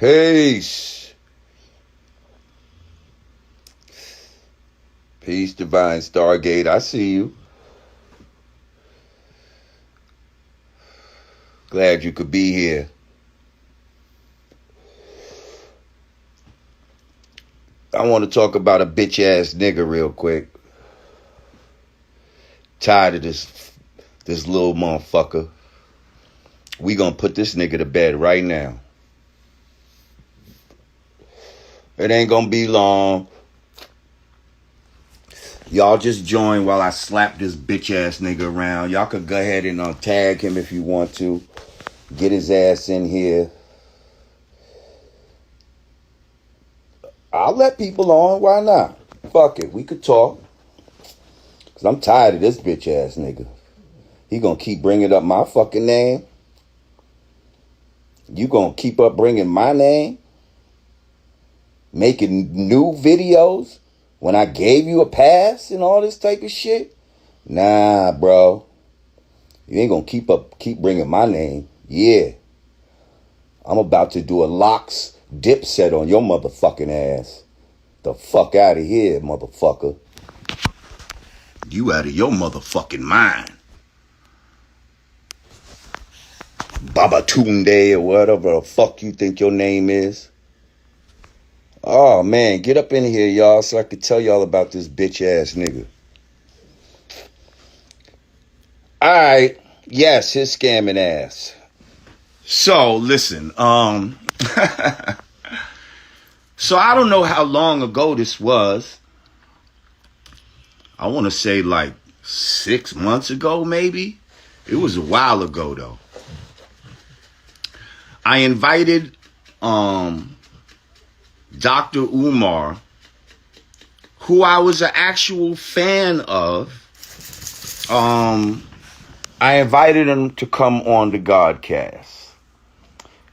Peace. Peace, Divine Stargate. I see you. Glad you could be here. I want to talk about a bitch ass nigga real quick. Tired of this little motherfucker. We gonna put this nigga to bed right now. It ain't gonna be long. Y'all just join while I slap this bitch ass nigga around. Y'all could go ahead and tag him if you want to. Get his ass in here. I'll let people on. Why not? Fuck it. We could talk. Because I'm tired of this bitch ass nigga. He gonna keep bringing up my fucking name. You gonna keep up bringing my name? Making new videos when I gave you a pass and all this type of shit? Nah, bro. You ain't gonna keep bringing my name. Yeah. I'm about to do a locks dip set on your motherfucking ass. The fuck out of here, motherfucker. You out of your motherfucking mind. Babatunde or whatever the fuck you think your name is. Oh, man, get up in here, y'all, so I can tell y'all about this bitch-ass nigga. All right. Yes, his scamming ass. So, listen, so I don't know how long ago this was. I want to say like 6 months ago, maybe. It was a while ago, though. I invited Dr. Umar, who I was an actual fan of. I invited him to come on the Godcast.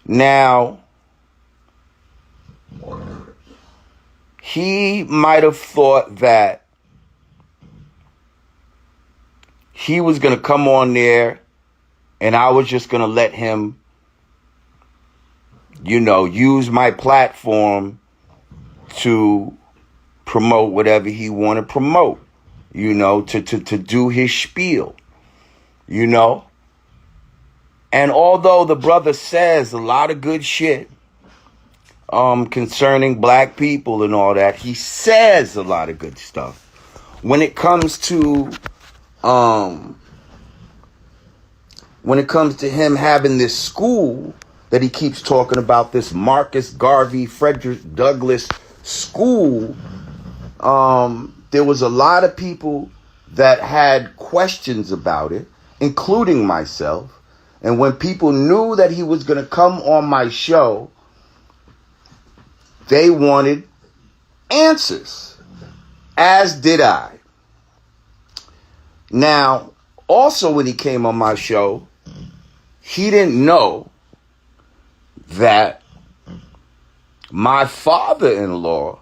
Now, he might have thought that he was going to come on there and I was just going to let him, use my platform to promote whatever he want to promote, to do his spiel, And although the brother says a lot of good shit concerning black people and all that, he says a lot of good stuff. When it comes to him having this school that he keeps talking about, this Marcus Garvey Frederick Douglass school, there was a lot of people that had questions about it, including myself. And when people knew that he was going to come on my show, they wanted answers, as did I. Now, also when he came on my show, he didn't know that my father-in-law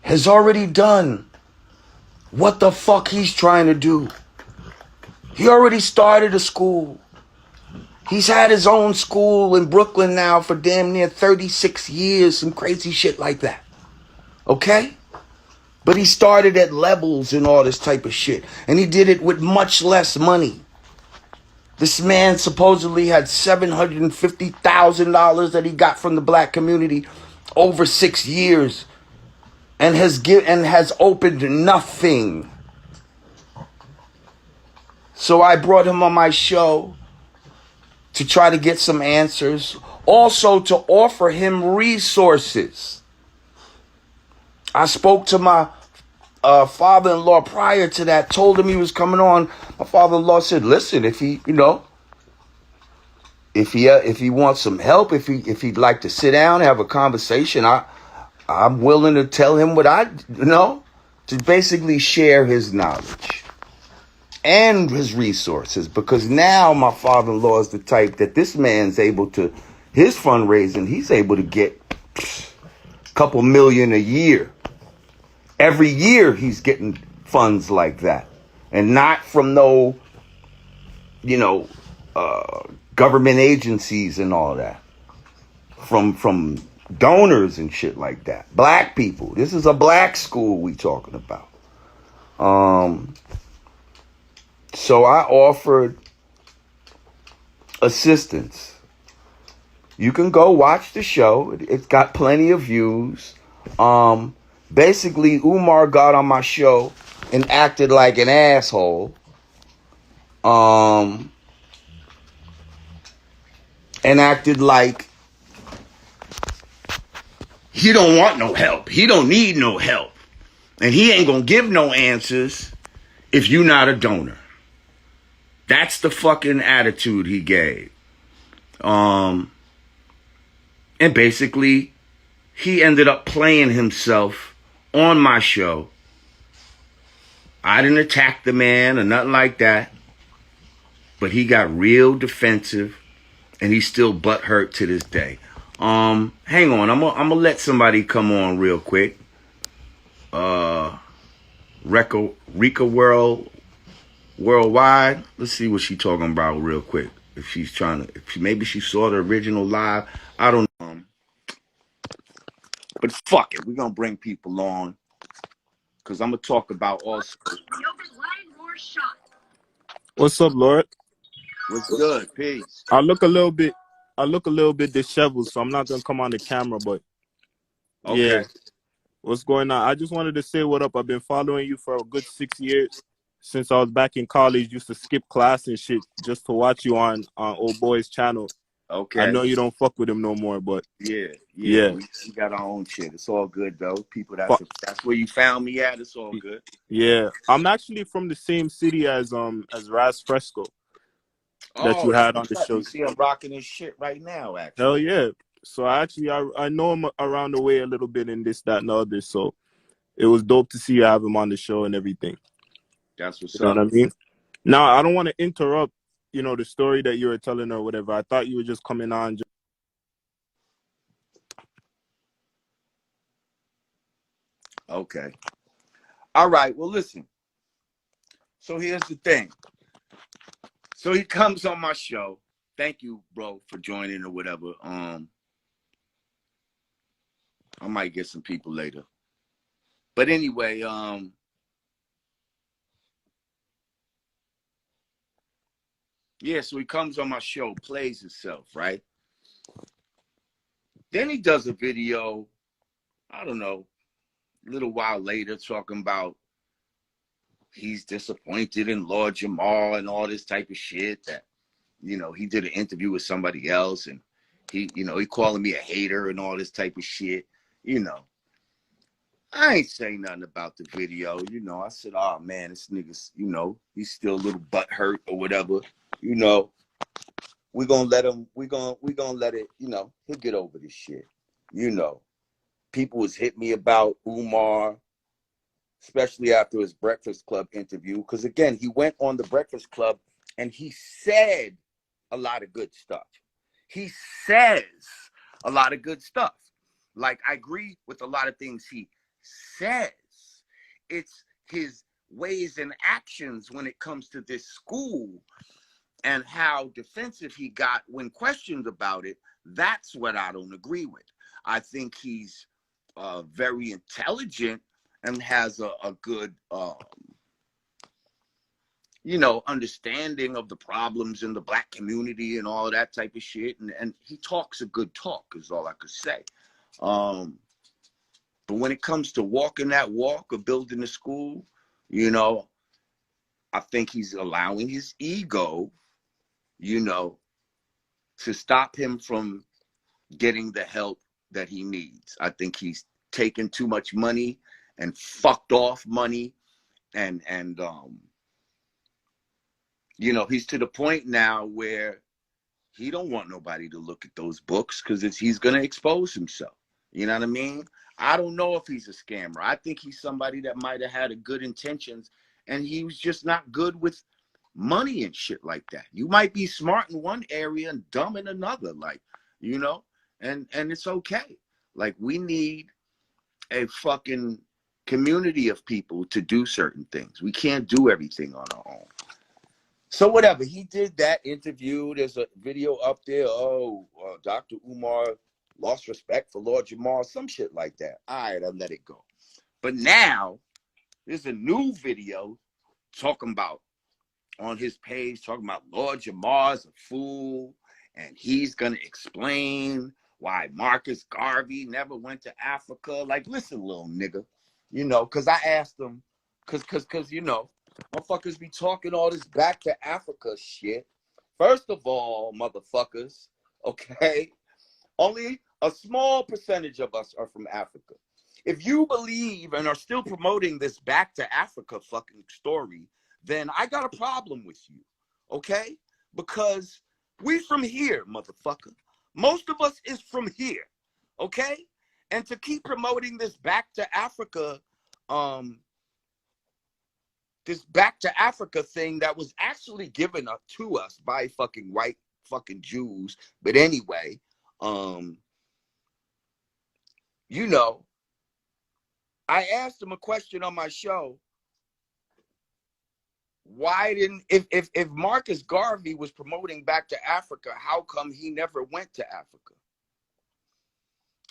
has already done what the fuck he's trying to do. He already started a school. He's had his own school in Brooklyn now for damn near 36 years, some crazy shit like that. Okay? But he started at levels and all this type of shit. And he did it with much less money. This man supposedly had $750,000 that he got from the black community over 6 years and has opened nothing. So I brought him on my show to try to get some answers. Also to offer him resources. I spoke to my father-in-law prior to that, told him he was coming on. My father-in-law said, listen, if he wants some help, if he'd like to sit down and have a conversation, I'm willing to tell him what to basically share his knowledge and his resources, because now my father-in-law is the type that this man's able to, his fundraising, he's able to get a couple million a year. Every year he's getting funds like that. And not from government agencies and all that. from donors and shit like that. Black people. This is a black school we talking about. So I offered assistance. You can go watch the show. It's got plenty of views. Basically, Umar got on my show and acted like an asshole. And acted like he don't want no help. He don't need no help. And he ain't gonna give no answers if you not a donor. That's the fucking attitude he gave. And basically, he ended up playing himself on my show. I didn't attack the man or nothing like that. But he got real defensive, and he's still butthurt to this day. Hang on, I'm gonna let somebody come on real quick. Rika Worldwide. Let's see what she's talking about real quick. If she's trying to, maybe she saw the original live. I don't know. But fuck it, we're gonna bring people on because I'm gonna talk about also. What's up, Lord? What's good? Peace. I look a little bit disheveled, so I'm not gonna come on the camera, but okay. Yeah. What's going on? I just wanted to say what up. I've been following you for a good 6 years. Since I was back in college, used to skip class and shit just to watch you on old boy's channel. Okay. I know you don't fuck with him no more, but yeah. We got our own shit. It's all good though. People, that's where you found me at. It's all good. Yeah, I'm actually from the same city as Raz Fresco that you had on the show. You see, I'm rocking his shit right now. Actually, hell yeah. So I know him around the way a little bit in this, that, and the other. So it was dope to see you have him on the show and everything. That's what's up. You know what I mean? Now, I don't want to interrupt, the story that you were telling or whatever. I thought you were just coming on. Okay. All right. Well, listen. So here's the thing. So he comes on my show. Thank you, bro, for joining or whatever. I might get some people later. But anyway, yeah, so he comes on my show, plays himself, right? Then he does a video, I don't know, a little while later, talking about he's disappointed in Lord Jamar and all this type of shit that, he did an interview with somebody else and he calling me a hater and all this type of shit, I ain't saying nothing about the video, I said, oh man, this nigga's, he's still a little butthurt or whatever, we're gonna let him, we're gonna let it, he'll get over this shit. People was hitting me about Umar, especially after his Breakfast Club interview, because again, he went on the Breakfast Club and he said a lot of good stuff. He says a lot of good stuff. Like, I agree with a lot of things he says. It's his ways and actions when it comes to this school and how defensive he got when questioned about it. That's what I don't agree with. I think he's very intelligent and has a good, understanding of the problems in the black community and all of that type of shit. And he talks a good talk is all I could say. But when it comes to walking that walk of building a school, I think he's allowing his ego, to stop him from getting the help that he needs. I think he's taken too much money and fucked off money and he's to the point now where he don't want nobody to look at those books because he's going to expose himself. You know what I mean? I don't know if he's a scammer. I think he's somebody that might have had a good intentions and he was just not good with money and shit like that. You might be smart in one area and dumb in another, and it's okay. Like, we need a fucking community of people to do certain things. We can't do everything on our own. So whatever, he did that interview. There's a video up there. Dr. Umar lost respect for Lord Jamar, some shit like that. All right, I let it go. But now there's a new video talking about on his page, talking about Lord Jamar's a fool, and he's gonna explain why Marcus Garvey never went to Africa. Like, listen, little nigga, you know, because I asked him, because you know, motherfuckers be talking all this back to Africa shit. First of all, motherfuckers, okay, only a small percentage of us are from Africa. If you believe and are still promoting this back to Africa fucking story, then I got a problem with you, okay? Because we from here, motherfucker. Most of us is from here, okay? And to keep promoting this back to Africa, thing that was actually given up to us by fucking white fucking Jews. But anyway, you know, I asked him a question on my show. Why didn't, if Marcus Garvey was promoting back to Africa, how come he never went to Africa?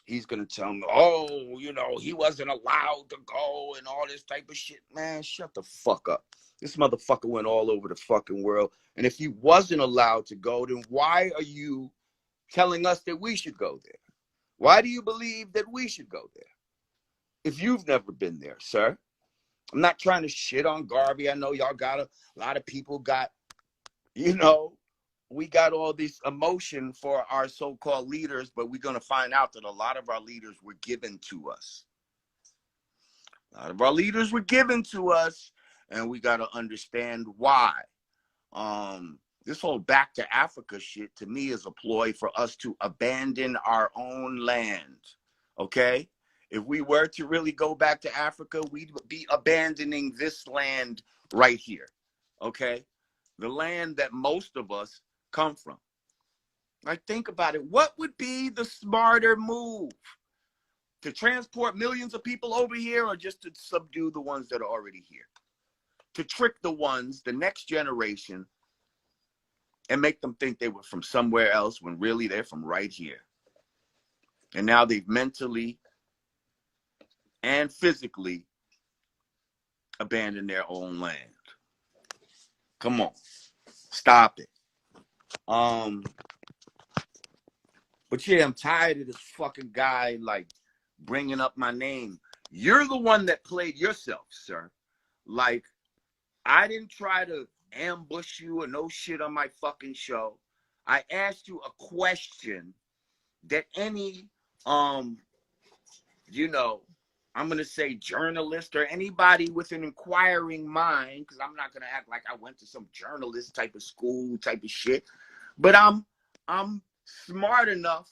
He's gonna tell me, oh, you know, he wasn't allowed to go and all this type of shit. Man, shut the fuck up. This motherfucker went all over the fucking world. And if he wasn't allowed to go, then why are you telling us that we should go there? Why do you believe that we should go there if you've never been there, sir? I'm not trying to shit on Garvey. I know y'all got a lot of people got, you know, we got all this emotion for our so-called leaders, but we're going to find out that a lot of our leaders were given to us. A lot of our leaders were given to us, and we got to understand why. This whole back to Africa shit, to me, is a ploy for us to abandon our own land, okay? If we were to really go back to Africa, we'd be abandoning this land right here, okay? The land that most of us come from. Like, think about it. What would be the smarter move? To transport millions of people over here, or just to subdue the ones that are already here? To trick the ones, the next generation, and make them think they were from somewhere else when really they're from right here. And now they've mentally and physically abandoned their own land. Come on. Stop it. But yeah, I'm tired of this fucking guy, like, bringing up my name. You're the one that played yourself, sir. Like, I didn't try to ambush you or no shit on my fucking show. I asked you a question that any, you know, I'm going to say journalist or anybody with an inquiring mind, because I'm not going to act like I went to some journalist type of school type of shit. But I'm smart enough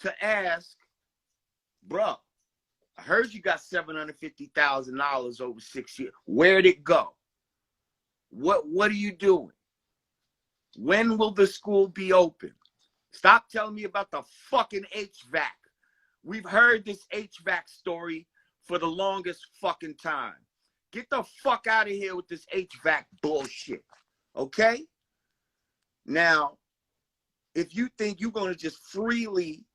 to ask, bro, I heard you got $750,000 over 6 years. Where'd it go? What are you doing? When will the school be open? Stop telling me about the fucking HVAC. We've heard this HVAC story for the longest fucking time. Get the fuck out of here with this HVAC bullshit, okay? Now, if you think you're going to just freely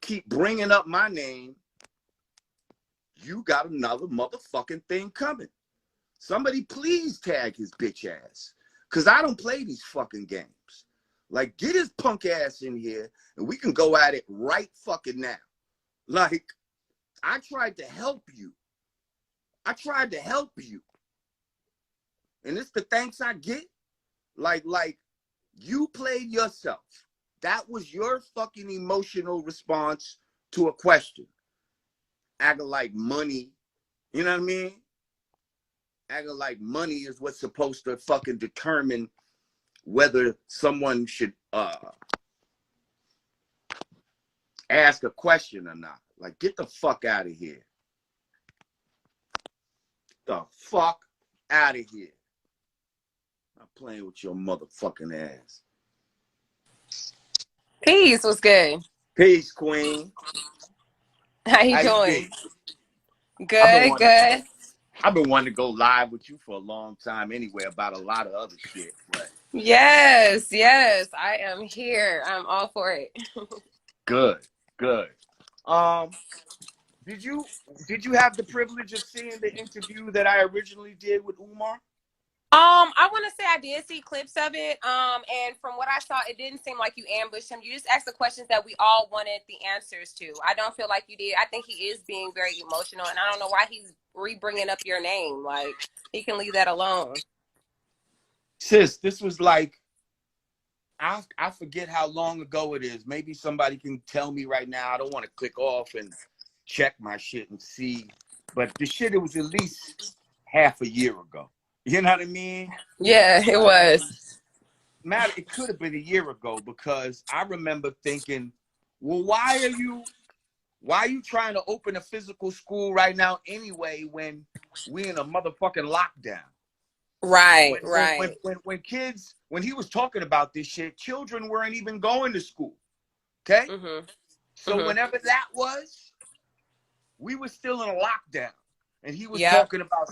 keep bringing up my name, you got another motherfucking thing coming. Somebody please tag his bitch ass, because I don't play these fucking games. Like, get his punk ass in here, and we can go at it right fucking now. Like, I tried to help you. I tried to help you. And it's the thanks I get. Like, you played yourself. That was your fucking emotional response to a question. Acting like money, you know what I mean? Acting like money is what's supposed to fucking determine whether someone should ask a question or not. Like, get the fuck out of here. The fuck out of here. I'm playing with your motherfucking ass. Peace, what's good? Peace, queen. How you doing? Good, good. I've been wanting to go live with you for a long time anyway about a lot of other shit. But yes, I am here. I'm all for it. Good. Good. Did you have the privilege of seeing the interview that I originally did with Umar? I want to say I did see clips of it. And from what I saw, it didn't seem like you ambushed him. You just asked the questions that we all wanted the answers to. I don't feel like you did. I think he is being very emotional, and I don't know why he's re-bringing up your name. Like, he can leave that alone. Sis, this was like, I forget how long ago it is. Maybe somebody can tell me right now. I don't want to click off and check my shit and see. But the shit, it was at least half a year ago. You know what I mean? Yeah, it was. Matter, it could have been a year ago, because I remember thinking, well, why are you trying to open a physical school right now anyway when we in a motherfucking lockdown? Right, when kids, when he was talking about this shit, children weren't even going to school. Okay? So whenever that was, we were still in a lockdown. And he was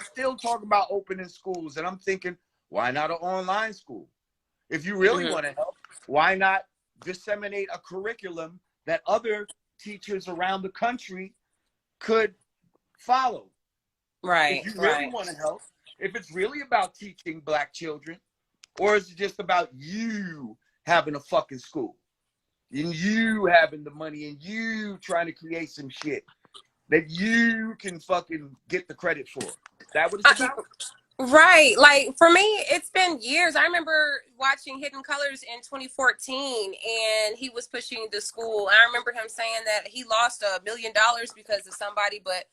still talking about opening schools. And I'm thinking, why not an online school? If you really want to help, why not disseminate a curriculum that other teachers around the country could follow? Right. If you really want to help, if it's really about teaching black children, or is it just about you having a fucking school and you having the money and you trying to create some shit that you can fucking get the credit for? Is that what it's about? Right. Like, for me, it's been years. I remember watching Hidden Colors in 2014, and he was pushing the school. I remember him saying that he lost $1 million because of somebody. But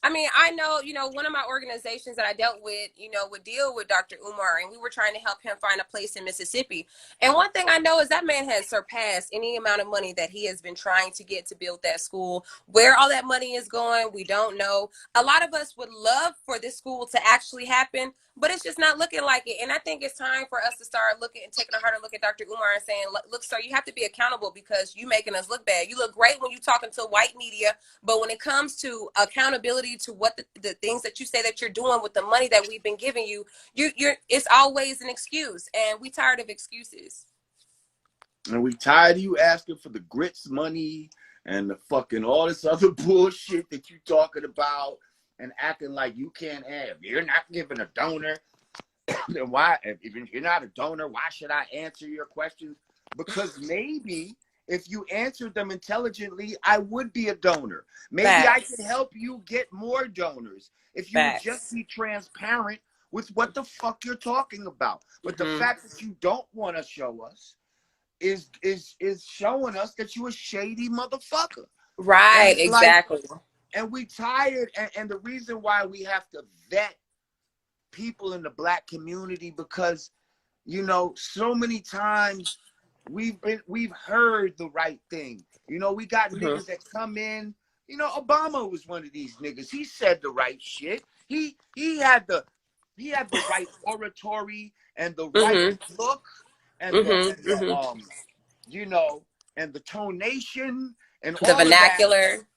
I mean, I know, one of my organizations that I dealt with, would deal with Dr. Umar, and we were trying to help him find a place in Mississippi. And one thing I know is that man has surpassed any amount of money that he has been trying to get to build that school. Where all that money is going, we don't know. A lot of us would love for this school to actually happen, but it's just not looking like it. And I think it's time for us to start looking and taking a harder look at Dr. Umar and saying, look, sir, you have to be accountable because you making us look bad. You look great when you talking to white media, but when it comes to accountability to what the things that you say that you're doing with the money that we've been giving you, you're it's always an excuse. And we tired of excuses. And we tired of you asking for the grits money and the fucking all this other bullshit that you talking about, and acting like you can't have. You're not giving a donor. Then why, if you're not a donor, why should I answer your questions? Because maybe if you answered them intelligently, I would be a donor. Maybe I can help you get more donors if you would just be transparent with what the fuck you're talking about. But the fact that you don't want to show us is showing us that you a shady motherfucker. Right, exactly. And we tired, and the reason why we have to vet people in the black community, because, so many times we've heard the right thing. We got niggas that come in. Obama was one of these niggas. He said the right shit. He had the right oratory and the right look and and the tonation and the all vernacular. Of that.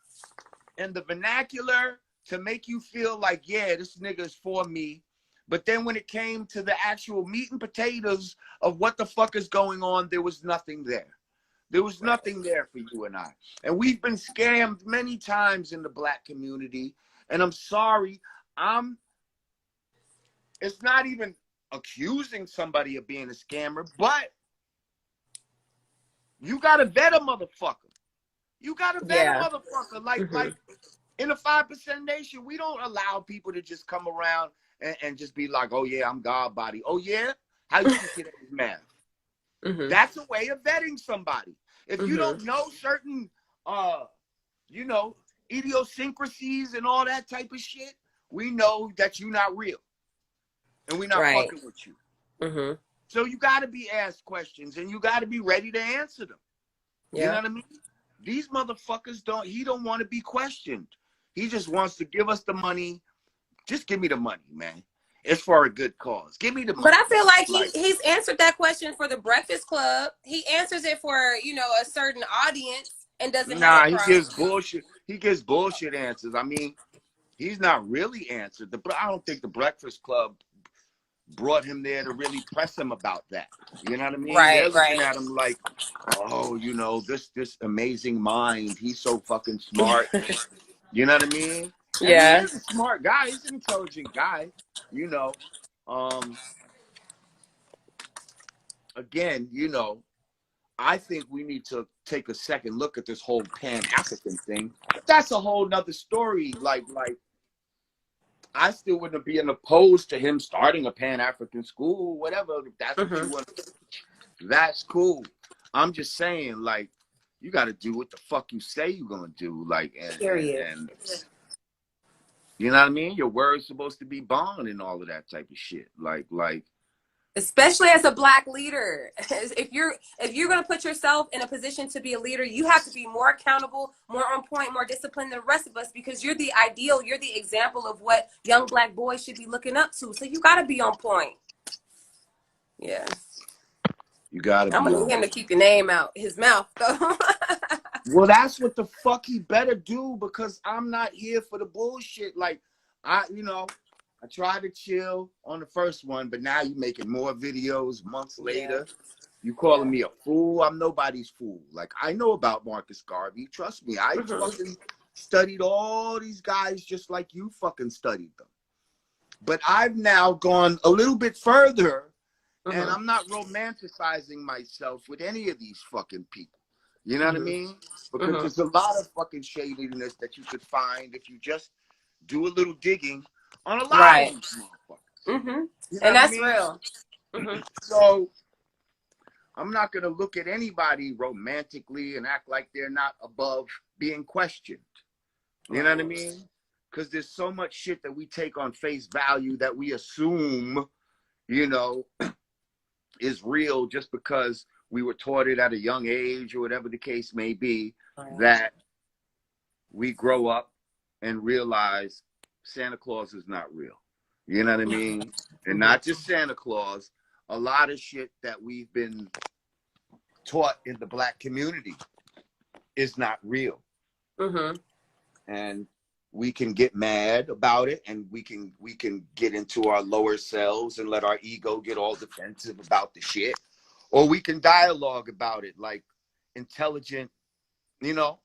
And the vernacular to make you feel like, yeah, this nigga is for me. But then when it came to the actual meat and potatoes of what the fuck is going on, there was nothing there. There was nothing there for you and I. And we've been scammed many times in the black community. And I'm sorry, it's not even accusing somebody of being a scammer, but you gotta vet a motherfucker. You gotta vet a motherfucker. Like in the 5% Nation, we don't allow people to just come around and just be like, oh yeah, I'm God body. Oh yeah? How you get at his math? That's a way of vetting somebody. If you don't know certain idiosyncrasies and all that type of shit, we know that you're not real. And we're not fucking with you. So you gotta be asked questions and you gotta be ready to answer them. You know what I mean? These motherfuckers don't want to be questioned. He just wants to give us the money. Just give me the money, man. It's for a good cause. Give me the money. But I feel like he's answered that question for the Breakfast Club. He answers it for, a certain audience and doesn't have a problem. He gives bullshit. He gives bullshit answers. I mean, he's not really answered. I don't think the Breakfast Club brought him there to really press him about that. You know what I mean? They're Right, looking right. at him like, oh, you know, this amazing mind. He's so fucking smart. You know what I mean? And he Yeah. is a smart guy. He's an intelligent guy. You know, again, you know, I think we need to take a second look at this whole Pan-African thing. But that's a whole nother story. Like I still wouldn't be opposed to him starting a Pan-African school, whatever. If that's what you want, that's cool. I'm just saying, like, you got to do what the fuck you say you're gonna do. Like, and you know what I mean? Your word's supposed to be bond and all of that type of shit. Like. Especially as a Black leader, if you're going to put yourself in a position to be a leader, you have to be more accountable, more on point, more disciplined than the rest of us, because you're the ideal, you're the example of what young Black boys should be looking up to. So you got to be on point. Yeah, You gotta I'm be gonna on. need him to keep your name out his mouth though. Well, that's what the fuck he better do, because I'm not here for the bullshit. Like, I tried to chill on the first one, but now you making more videos months later. You calling me a fool? I'm nobody's fool. Like, I know about Marcus Garvey. Trust me. I fucking studied all these guys just like you fucking studied them. But I've now gone a little bit further, and I'm not romanticizing myself with any of these fucking people. You know what I mean? Because there's a lot of fucking shadiness that you could find if you just do a little digging on a lot of these motherfuckers. You know And that's what I mean? real. So I'm not gonna look at anybody romantically and act like they're not above being questioned. You know what I mean? Because there's so much shit that we take on face value that we assume, you know, is real just because we were taught it at a young age or whatever the case may be, that we grow up and realize Santa Claus is not real. You know what I mean? And not just Santa Claus, a lot of shit that we've been taught in the Black community is not real. And we can get mad about it, and we can get into our lower selves and let our ego get all defensive about the shit. Or we can dialogue about it like intelligent, you know,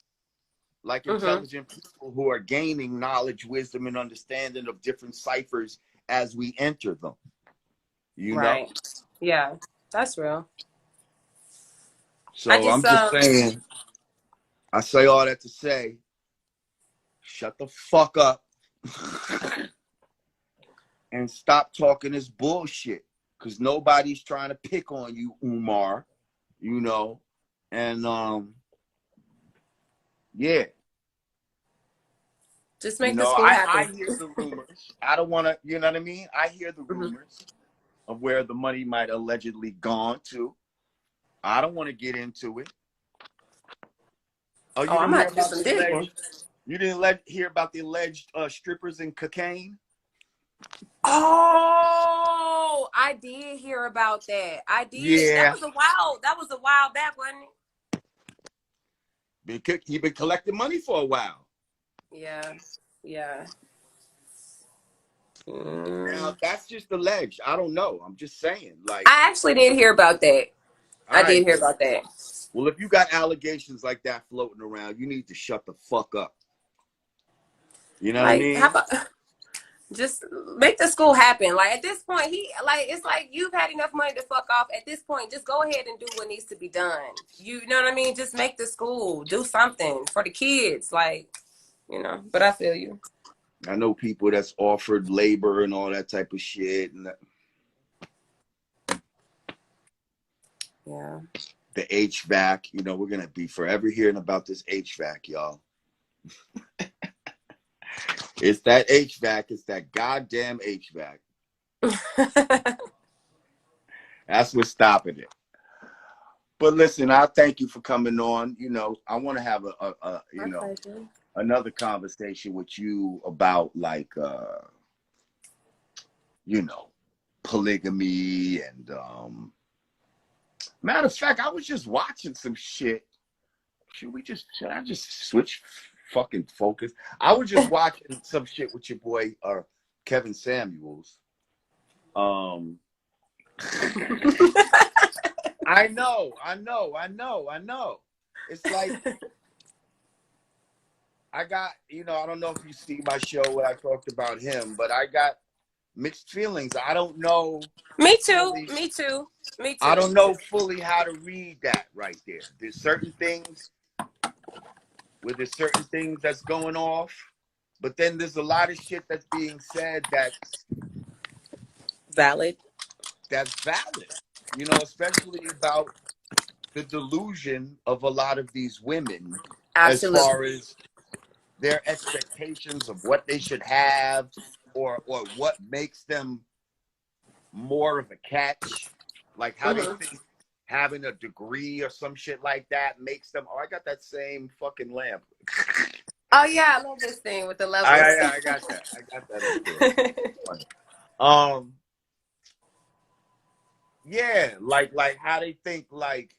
like intelligent people who are gaining knowledge, wisdom, and understanding of different ciphers as we enter them. You know? Yeah, that's real. So I'm just saying, I say all that to say, shut the fuck up and stop talking this bullshit, because nobody's trying to pick on you, Umar, you know, and yeah. Just make the school happen. I hear the rumors. I don't want to, you know what I mean? I hear the rumors of where the money might allegedly gone to. I don't want to get into it. Oh, you I'm didn't not some digging. You didn't hear about the alleged strippers in cocaine? Oh, I did hear about that. I did. Yeah. That was a while back, wasn't it? He been collecting money for a while. Yeah. Now, that's just alleged. I don't know. I'm just saying. Like, I actually did hear about that. I did hear about that. Well, if you got allegations like that floating around, you need to shut the fuck up. You know what I mean? How about just make the school happen? Like, at this point, it's like you've had enough money to fuck off. At this point, just go ahead and do what needs to be done. You know what I mean? Just make the school do something for the kids. Like, you know, but I feel you. I know people that's offered labor and all that type of shit. And yeah. The HVAC, you know, we're going to be forever hearing about this HVAC, y'all. It's that HVAC. It's that goddamn HVAC. That's what's stopping it. But listen, I thank you for coming on. You know, I want to have another conversation with you about, like, you know, polygamy and matter of fact, I was just watching some shit. Should I just switch fucking focus? I was just watching some shit with your boy Kevin Samuels. Um, I know. It's like I got, I don't know if you see my show where I talked about him, but I got mixed feelings. I don't know. Me too. Fully, Me too. Me I too. don't know fully how to read that right there. There's certain things that's going off, but then there's a lot of shit that's being said Valid. that's valid. Especially about the delusion of a lot of these women as Absolutely. far as their expectations of what they should have or what makes them more of a catch, like how they think having a degree or some shit like that makes them, oh, I got that same fucking lamp. Oh yeah, I love this thing with the levels. I got that up there. Yeah, like how they think, like,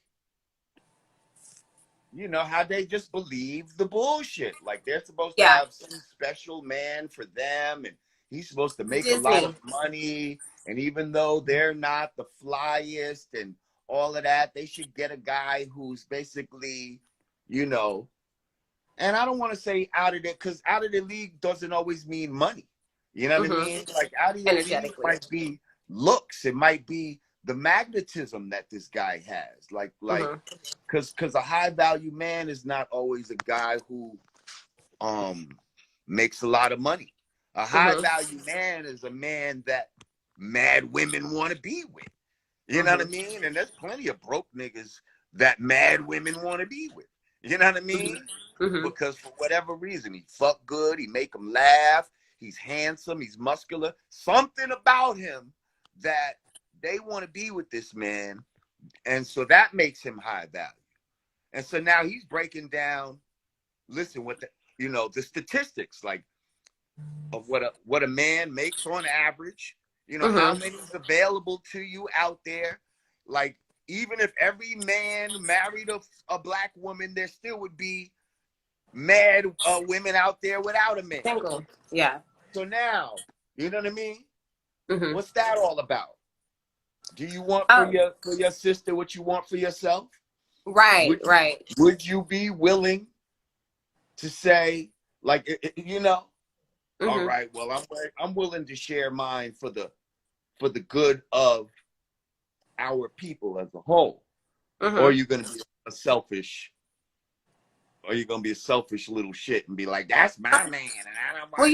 how they just believe the bullshit. Like they're supposed to Yeah. have some special man for them, and he's supposed to make a Disney. lot of money. And even though they're not the flyest and all of that, they should get a guy who's basically, and I don't want to say out of it, because out of the league doesn't always mean money. You know what I mean? Like out of the league might be looks. It might be the magnetism that this guy has. Like, because a high value man is not always a guy who makes a lot of money. A high value man is a man that mad women want to be with. You know what I mean? And there's plenty of broke niggas that mad women want to be with. You know what I mean? Because for whatever reason, he fuck good, he make them laugh, he's handsome, he's muscular. Something about him that they want to be with this man. And so that makes him high value. And so now he's breaking down, listen, what the statistics, like, of what a man makes on average, how many is available to you out there. Like, even if every man married a black woman, there still would be mad women out there without a man. Single. Yeah. So now, you know what I mean? What's that all about? Do you want for your sister what you want for yourself? Right, right. Would you be willing to say, like, all right, well, I'm willing to share mine for the good of our people as a whole? Or are you gonna be a selfish? Or you're gonna be a selfish little shit and be like, "That's my man," and I don't want. Well,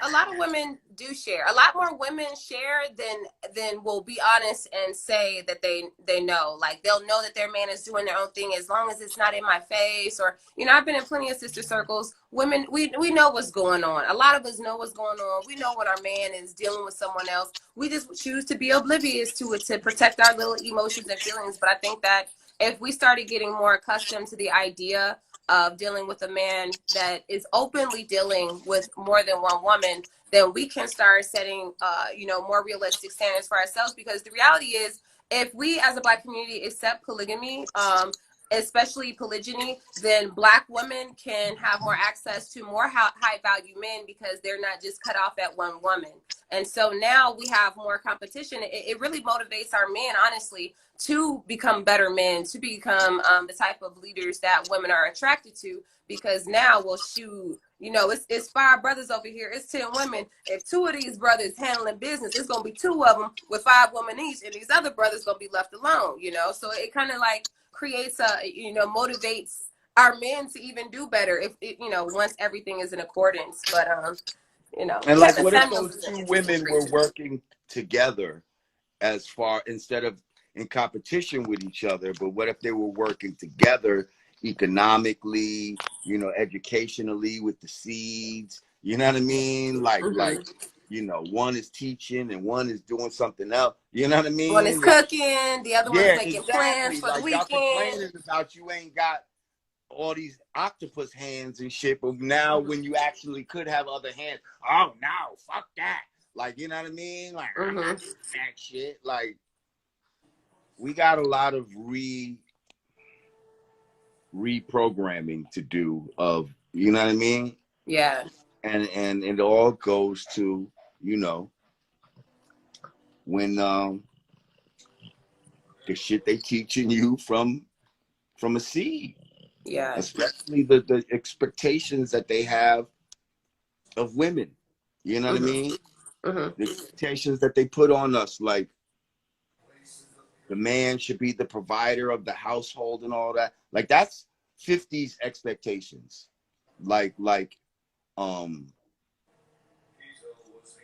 a lot of women do share. A lot more women share than will be honest and say that they know. Like they'll know that their man is doing their own thing as long as it's not in my face. Or I've been in plenty of sister circles. Women, we know what's going on. A lot of us know what's going on. We know when our man is dealing with someone else. We just choose to be oblivious to it to protect our little emotions and feelings. But I think that if we started getting more accustomed to the idea of dealing with a man that is openly dealing with more than one woman, then we can start setting, more realistic standards for ourselves. Because the reality is, if we as a Black community accept polygamy, especially polygyny, then Black women can have more access to more high value men because they're not just cut off at one woman. And so now we have more competition. It really motivates our men, honestly, to become better men, to become the type of leaders that women are attracted to. Because now, well, shoot, it's 5 brothers over here, it's 10 women. If 2 of these brothers handling business, it's gonna be 2 of them with 5 women each, and these other brothers gonna be left alone. So it kind of like creates motivates our men to even do better if once everything is in accordance. But and like, what if those 2 women were working together as far, instead of in competition with each other, but what if they were working together economically, educationally, with the seeds, you know what I mean? Like, one is teaching and one is doing something else, you know what I mean? One is cooking, the other one's making plans for the weekend. Y'all complaining about you ain't got all these octopus hands and shit, but now when you actually could have other hands, oh no, fuck that. Like, you know what I mean? Like, I'm not doing that shit. Like, we got a lot of reprogramming to do of, you know what I mean? Yeah. And it all goes to, when the shit they teaching you from a seed, Yeah. especially the expectations that they have of women. You know what I mean? The expectations that they put on us, like the man should be the provider of the household and all that. Like that's 50s expectations. Like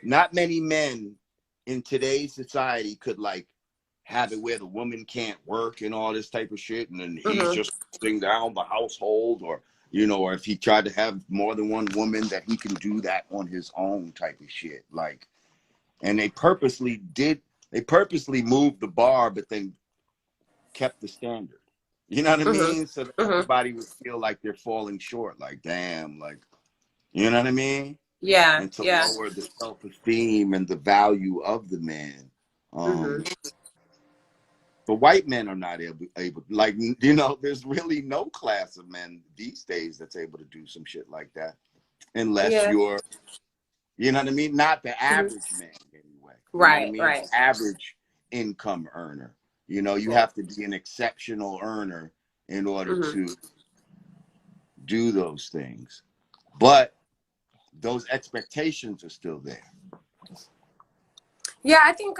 not many men in today's society could like have it where the woman can't work and all this type of shit, and then he's just holding down the household, or or if he tried to have more than one woman, that he can do that on his own type of shit. Like, and they purposely moved the bar, but then kept the standard. You know what I mean? So that everybody would feel like they're falling short. Like, damn, like, you know what I mean? Yeah. And to Yeah. lower the self-esteem and the value of the man. But white men are not able, like, there's really no class of men these days that's able to do some shit like that. Unless you're, you know what I mean? Not the average man, anyway. You know what I mean? Right. Average income earner. You have to be an exceptional earner in order to do those things. But those expectations are still there. Yeah, I think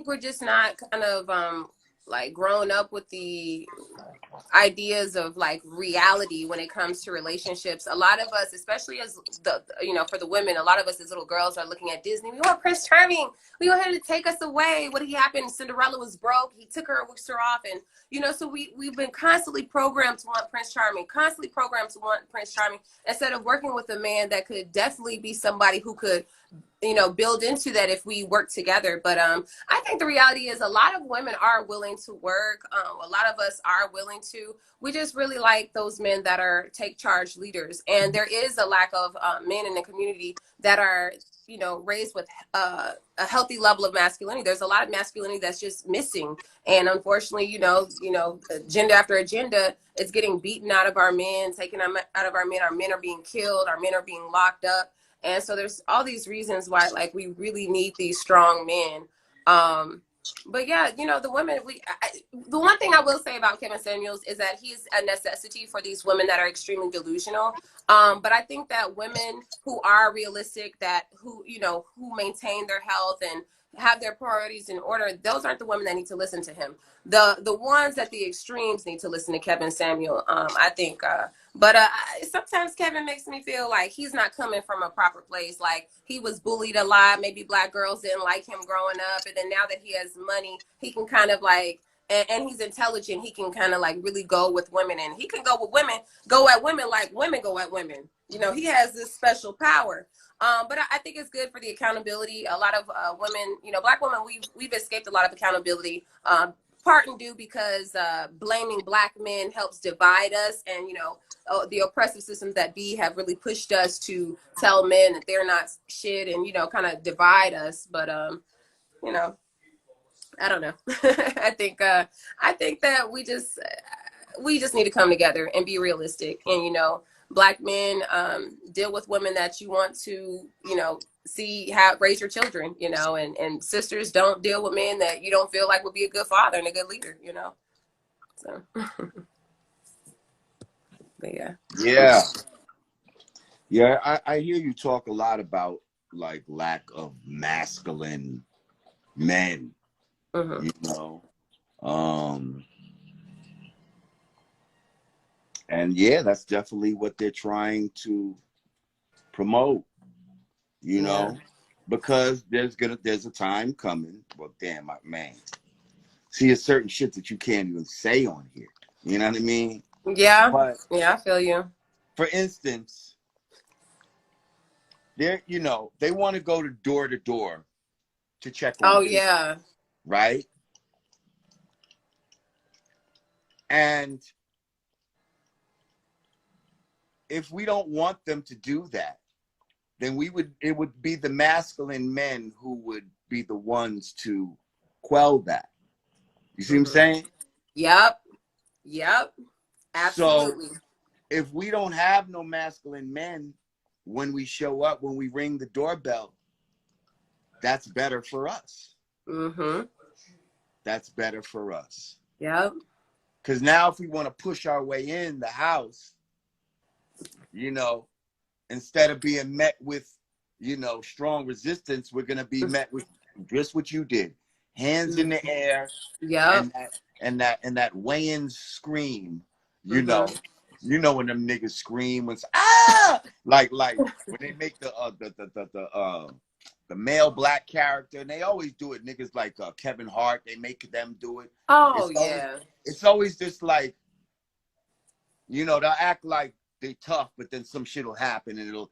we're just not kind of like grown up with the ideas of like reality when it comes to relationships. A lot of us, especially as for the women, a lot of us as little girls are looking at Disney. We want Prince Charming. We want him to take us away. What happened? Cinderella was broke. He took her, whisked her off, and so we've been constantly programmed to want Prince Charming, instead of working with a man that could definitely be somebody who could build into that if we work together. But I think the reality is a lot of women are willing to work. A lot of us are willing to. We just really like those men that are take charge leaders. And there is a lack of men in the community that are, raised with a healthy level of masculinity. There's a lot of masculinity that's just missing. And unfortunately, agenda after agenda is getting beaten out of our men, taken out of our men. Our men are being killed. Our men are being locked up. And so there's all these reasons why, like, we really need these strong men. But yeah, the women, the one thing I will say about Kevin Samuels is that he's a necessity for these women that are extremely delusional. But I think that women who are realistic, who maintain their health and have their priorities in order, those aren't the women that need to listen to him. The ones at the extremes need to listen to Kevin Samuel, I think. But sometimes Kevin makes me feel like he's not coming from a proper place. Like, he was bullied a lot. Maybe black girls didn't like him growing up. And then now that he has money, he can kind of like, and he's intelligent, he can kind of like really go with women. And he can go at women like women go at women. He has this special power. But I think it's good for the accountability. A lot of women, black women, we've escaped a lot of accountability. Part and due because blaming black men helps divide us, and the oppressive systems that be have really pushed us to tell men that they're not shit and kind of divide us. But I don't know. I think that we just need to come together and be realistic, and black men deal with women that you want to see raise your children, and sisters don't deal with men that you don't feel like would be a good father and a good leader, so but I hear you talk a lot about like lack of masculine men. And yeah, that's definitely what they're trying to promote, because there's a time coming. Well, damn, man. See, there's certain shit that you can't even say on here. You know what I mean? Yeah. But yeah, I feel you. For instance, they want to go to door to check on people, yeah. right? And if we don't want them to do that, then it would be the masculine men who would be the ones to quell that. You see what I'm saying? Yep. Absolutely. So if we don't have no masculine men when we show up, when we ring the doorbell, that's better for us. Mm-hmm. That's better for us. Yep. Because now if we want to push our way in the house, you know, instead of being met with, you know, strong resistance, we're going to be met with just what you did. Hands in the air. Yep. And that weighing scream, you know. Mm-hmm. You know when them niggas scream when ah, like when they make the male black character, and they always do it. Niggas like Kevin Hart, they make them do it. Oh yeah. It's always just like, you know, they'll act like they tough, but then some shit will happen, and it'll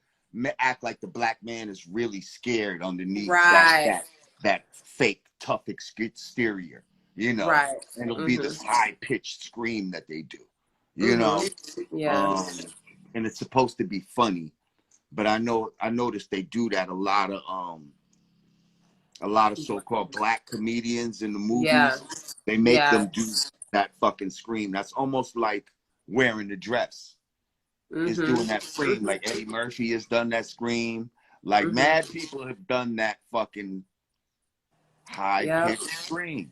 act like the black man is really scared underneath Right. that fake tough exterior, you know. Right. And it'll be Mm-hmm. this high pitched scream that they do, you know. Yeah. And it's supposed to be funny, but I noticed they do that a lot of so-called black comedians in the movies. Yeah. They make them do that fucking scream. That's almost like wearing the dress. Is doing that scream. Like Eddie Murphy has done that scream. Like mad people have done that fucking high-pitched scream.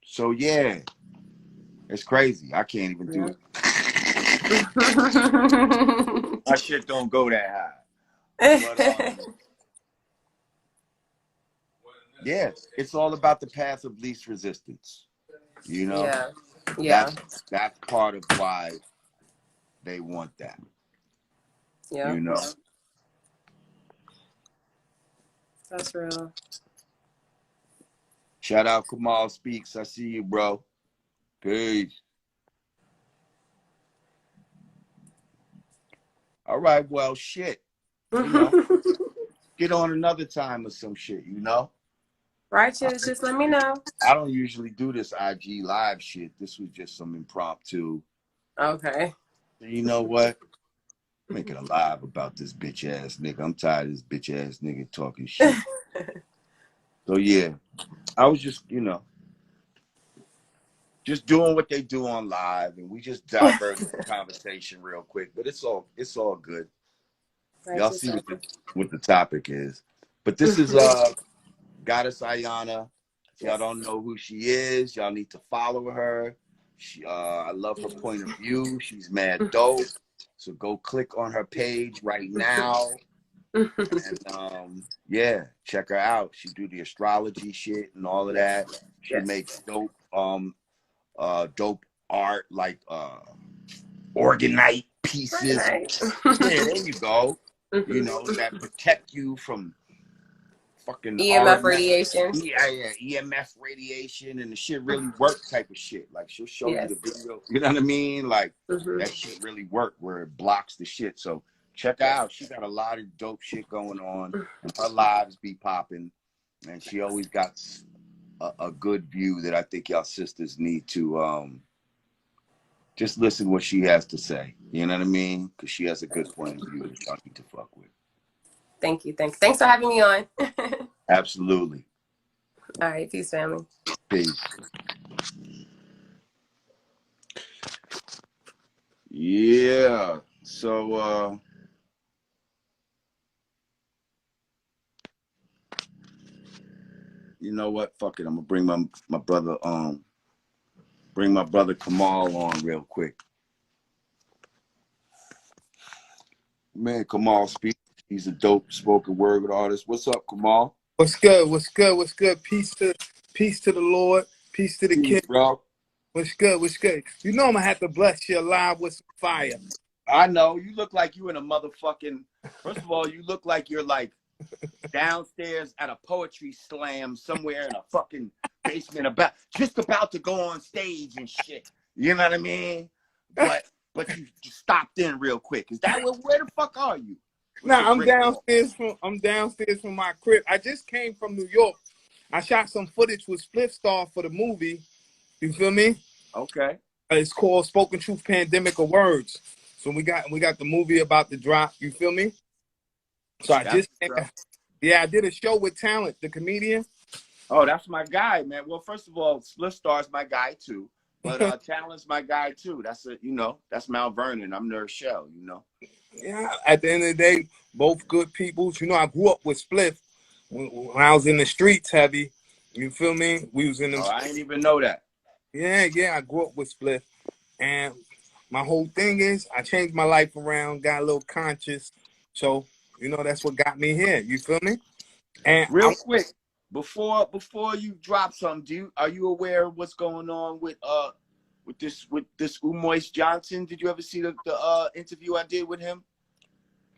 So yeah, it's crazy. I can't even do it. My shit don't go that high. But, yeah, it's all about the path of least resistance. You know? Yeah. Yeah. That's part of why they want that. Yeah. You know? That's real. Shout out Kamal Speaks. I see you, bro. Peace. All right, well, shit. You know, get on another time or some shit, you know? Righteous, just let me know. I don't usually do this IG live shit. This was just some impromptu. Okay. You know what? Making a live about this bitch ass nigga. I'm tired of this bitch ass nigga talking shit. So yeah, I was just, you know, just doing what they do on live, and we just diverted the conversation real quick. But it's all good. Y'all see what the topic is. But this is Goddess Ayana. If y'all don't know who she is, y'all need to follow her. I love her point of view. She's mad dope. So go click on her page right now. And yeah, check her out. She do the astrology shit and all of that. She makes dope dope art, like organite pieces. Yeah, there you go. You know, that protect you from fucking EMF radiation. Yeah, EMF radiation, and the shit really work type of shit. Like she'll show you the video. You know what I mean? Like that shit really work where it blocks the shit. So check her out. She got a lot of dope shit going on, and her lives be popping, and she always got a good view that I think y'all sisters need to just listen to what she has to say. You know what I mean? Because she has a good point of view that y'all need to fuck with. Thank you. Thanks for having me on. Absolutely. All right. Peace, family. Peace. Yeah. So you know what? Fuck it. I'm gonna bring my brother Kamal on real quick. Man, Kamal speaks. He's a dope spoken word artist. What's up, Kamal? What's good? What's good? What's good? Peace to the Lord. Peace to the King. Bro. What's good? What's good? You know I'm gonna have to bless you alive with some fire. I know. You look like you in a motherfucking. First of all, you look like you're like downstairs at a poetry slam somewhere in a fucking basement, just about to go on stage and shit. You know what I mean? But you just stopped in real quick. Is that where the fuck are you? Nah, I'm downstairs from my crib. I just came from New York. I shot some footage with Split Star for the movie. You feel me? Okay. It's called Spoken Truth Pandemic of Words. So we got the movie about to drop. You feel me? So I did a show with Talent, the comedian. Oh, that's my guy, man. Well, first of all, Split Star's my guy too, but Talent's my guy too. That's Mount Vernon. I'm Nurse Shell, you know. Yeah, at the end of the day, both good peoples. You know, I grew up with Spliff when I was in the streets heavy. You feel me? We was in them. Oh, I didn't even know that. Yeah, I grew up with Spliff. And my whole thing is I changed my life around, got a little conscious. So, you know, that's what got me here. You feel me? And Real quick, before you drop something, are you aware of what's going on with this Umar Johnson? Did you ever see the interview I did with him?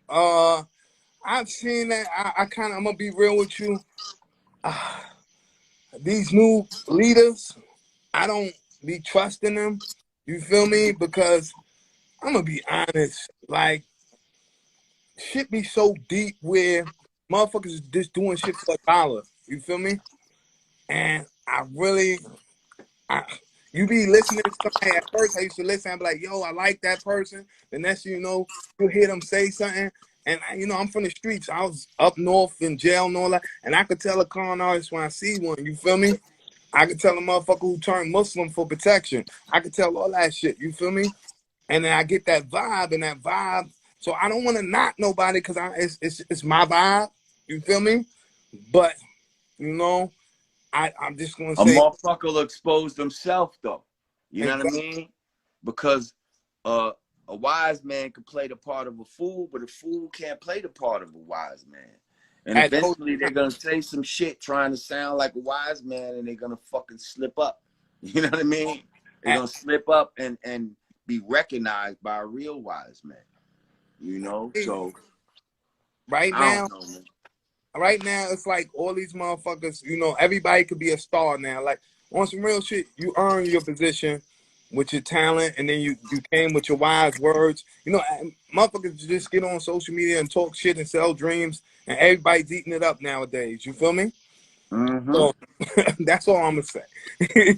I've seen that. I'm gonna be real with you. These new leaders, I don't be trusting them. You feel me? Because I'm gonna be honest, like shit be so deep where motherfuckers is just doing shit for $1. You feel me? And you be listening to somebody at first. I used to listen. I'd be like, yo, I like that person. The next thing you know, you hear them say something. And you know, I'm from the streets. I was up north in jail and all that. And I could tell a con artist when I see one. You feel me? I could tell a motherfucker who turned Muslim for protection. I could tell all that shit. You feel me? And then I get that vibe and that vibe. So I don't want to knock nobody because it's my vibe. You feel me? But you know, I'm just gonna A say motherfucker will expose themselves though. You know exactly. what I mean? Because a wise man can play the part of a fool, but a fool can't play the part of a wise man. And At those eventually they're gonna say some shit trying to sound like a wise man, and they're gonna fucking slip up. You know what I mean? They're gonna slip up and be recognized by a real wise man. You know, so right I now, don't know, man. it's like all these motherfuckers, you know, everybody could be a star now. Like on some real shit, you earn your position with your talent, and then you came with your wise words. You know, motherfuckers just get on social media and talk shit and sell dreams, and everybody's eating it up nowadays. You feel me? Mm-hmm. So that's all I'm gonna say.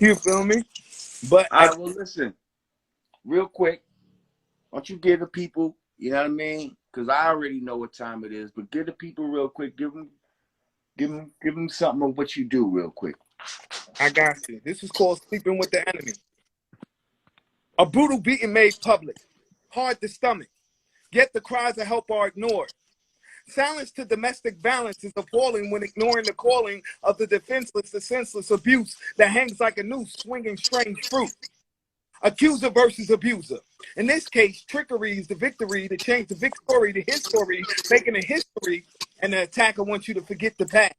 You feel me? But All right, well, listen, real quick, why don't you give the people, you know what I mean? Because I already know what time it is, but give the people real quick, give them something of what you do real quick. I got you. This is called sleeping with the enemy. A brutal beating made public, hard to stomach, yet the cries of help are ignored. Silence to domestic violence is appalling when ignoring the calling of the defenseless, the senseless abuse that hangs like a noose swinging strange fruit. Accuser versus abuser. In this case, trickery is the victory to change the victory to his story, making a history, and the attacker wants you to forget the past.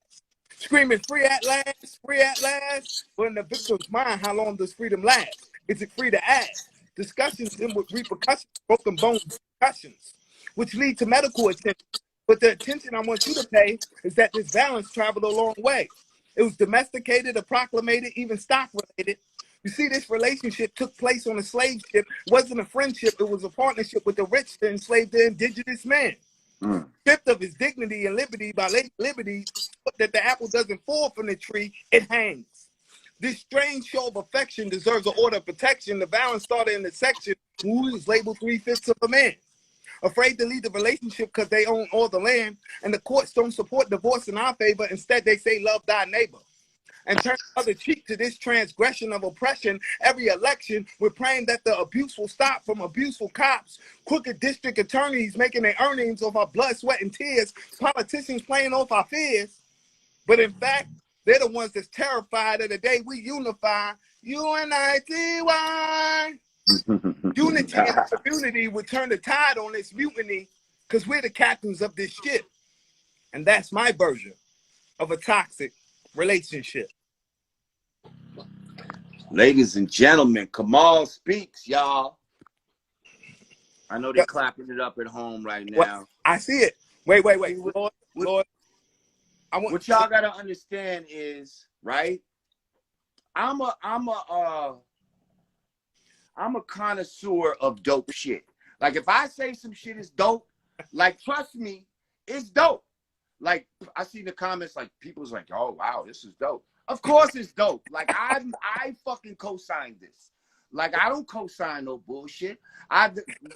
Screaming free at last, free at last. But in the victim's mind, how long does freedom last? Is it free to ask? Discussions end with repercussions, broken bones, concussions, which lead to medical attention. But the attention I want you to pay is that this violence traveled a long way. It was domesticated, or proclamated, even stock related. You see, this relationship took place on a slave ship. It wasn't a friendship, it was a partnership with the rich to enslave the indigenous man. Stripped of his dignity and liberty by late liberty, that the apple doesn't fall from the tree, it hangs. This strange show of affection deserves an order of protection. The violence started in the section who was labeled 3/5 of a man. Afraid to leave the relationship because they own all the land, and the courts don't support divorce in our favor. Instead, they say love thy neighbor. And turn the other cheek to this transgression of oppression. Every election, we're praying that the abuse will stop from abuseful cops, crooked district attorneys making their earnings off our blood, sweat, and tears, politicians playing off our fears. But in fact, they're the ones that's terrified of the day we unify. UNITY. Unity and community would turn the tide on this mutiny because we're the captains of this ship. And that's my version of a toxic relationship. Ladies and gentlemen, Kamal speaks, y'all. I know they're clapping it up at home right now. Well, I see it. Wait. Lord. What y'all gotta understand is, right? I'm a connoisseur of dope shit. Like if I say some shit is dope, like trust me, it's dope. Like I see the comments, like people's like, oh wow, this is dope. Of course it's dope. Like I fucking co-signed this. Like I don't co-sign no bullshit.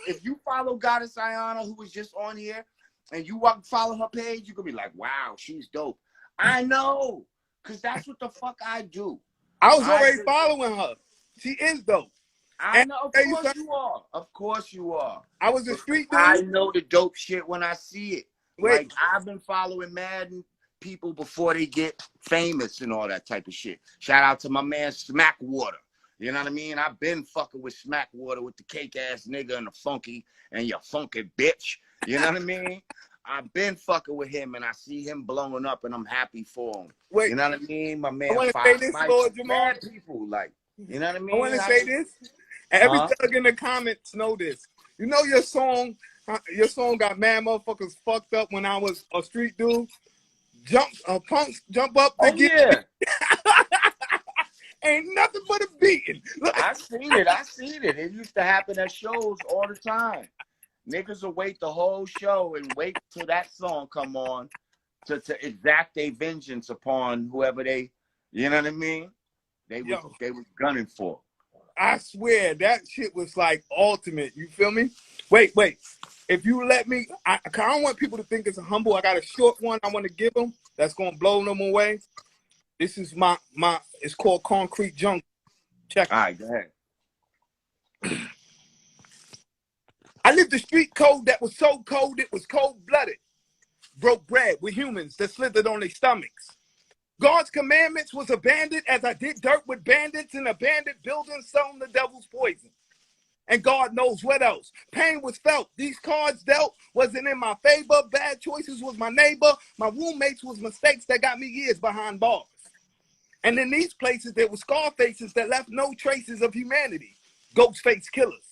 If you follow Goddess Ayana, who was just on here, and you follow her page, you could be like, wow, she's dope. I know, because that's what the fuck I do. I was already following her. She is dope. I And know, of I'll tell you course something, you are. Of course you are. I was a Because street I dude. know the dope shit when I see it. Wait, Like, I've been following Madden people before they get famous and all that type of shit. Shout out to my man Smackwater. You know what I mean? I've been fucking with Smackwater with the cake ass nigga and the funky and your funky bitch. You know what I mean? I've been fucking with him and I see him blowing up and I'm happy for him. wait. You know what I mean? My I man want to say Five this, Mike, Lord Jamar. mad people, like, you know what I I want mean? to say this. And every Huh? thug in the comments know this. You know your song got mad motherfuckers fucked up when I was a street dude. Punks jump up to Oh get yeah. ain't nothing but a beating. Look, I seen it. I seen it. It used to happen at shows all the time. Niggas will wait the whole show and wait till that song come on to exact their vengeance upon whoever they, you know what I mean? They was yo, gunning for. I swear that shit was like ultimate. You feel me? Wait. If you let me, I don't want people to think it's a humble. I got a short one I want to give them that's gonna blow them away. This is my it's called Concrete Jungle. Check it. All right, go ahead. I lived the street code that was so cold it was cold-blooded. Broke bread with humans that slithered on their stomachs. God's commandments was abandoned as I did dirt with bandits in abandoned buildings selling the devil's poison. And God knows what else. Pain was felt. These cards dealt wasn't in my favor. Bad choices was my neighbor. My roommates was mistakes that got me years behind bars. And in these places, there were scar faces that left no traces of humanity. Ghost face killers.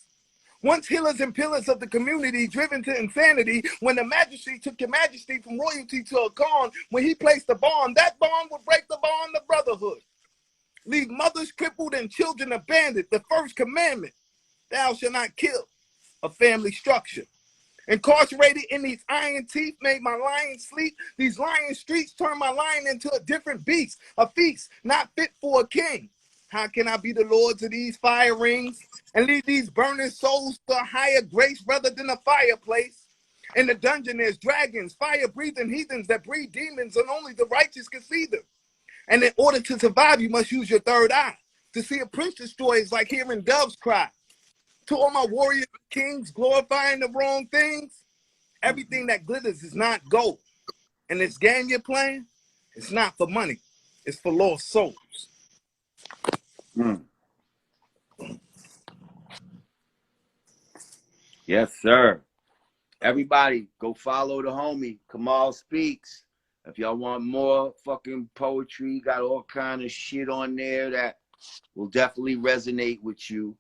Once healers and pillars of the community, driven to insanity, when the majesty took your majesty from royalty to a Khan, when he placed a bond, that bond would break the bond of brotherhood. Leave mothers crippled and children abandoned. The first commandment, thou shalt not kill, a family structure. Incarcerated in these iron teeth made my lion sleep. These lion streets turned my lion into a different beast, a feast not fit for a king. How can I be the lords of these fire rings and lead these burning souls to a higher grace rather than a fireplace? In the dungeon, there's dragons, fire-breathing heathens that breed demons, and only the righteous can see them. And in order to survive, you must use your third eye. To see a prince destroy is like hearing doves cry. To all my warriors and kings glorifying the wrong things, everything that glitters is not gold. And this game you're playing, it's not for money. It's for lost souls. Mm. Yes, sir. Everybody, go follow the homie, Kamal Speaks. If y'all want more fucking poetry, got all kind of shit on there that will definitely resonate with you.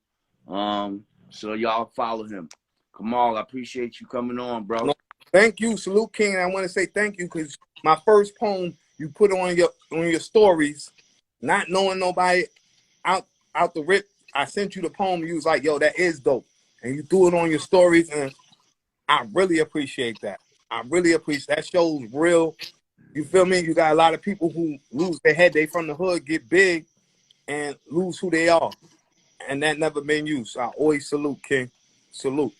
So y'all follow him. Kamal, I appreciate you coming on, bro. No, thank you, Salute King. I want to say thank you because my first poem you put on your stories, not knowing nobody out the rip. I sent you the poem. You was like, yo, that is dope. And you threw it on your stories, and I really appreciate that. I really appreciate that. Shows real. You feel me? You got a lot of people who lose their head. They from the hood, get big, and lose who they are. And that never been you. So I always salute, King. Salute.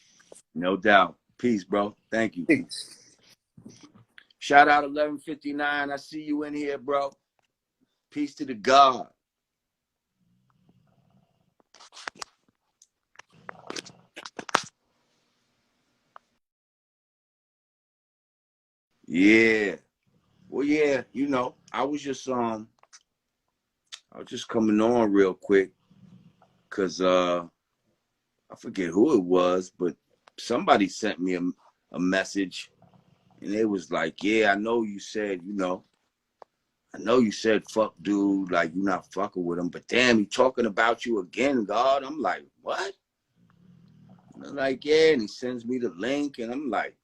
No doubt. Peace, bro. Thank you. Peace. Shout out 1159. I see you in here, bro. Peace to the God. Yeah. Well, yeah, you know, I was just coming on real quick because I forget who it was, but somebody sent me a message and it was like, yeah, I know you said fuck dude, like you're not fucking with him, but damn, he talking about you again, God. I'm like, what? And I'm like, yeah, and he sends me the link and I'm like,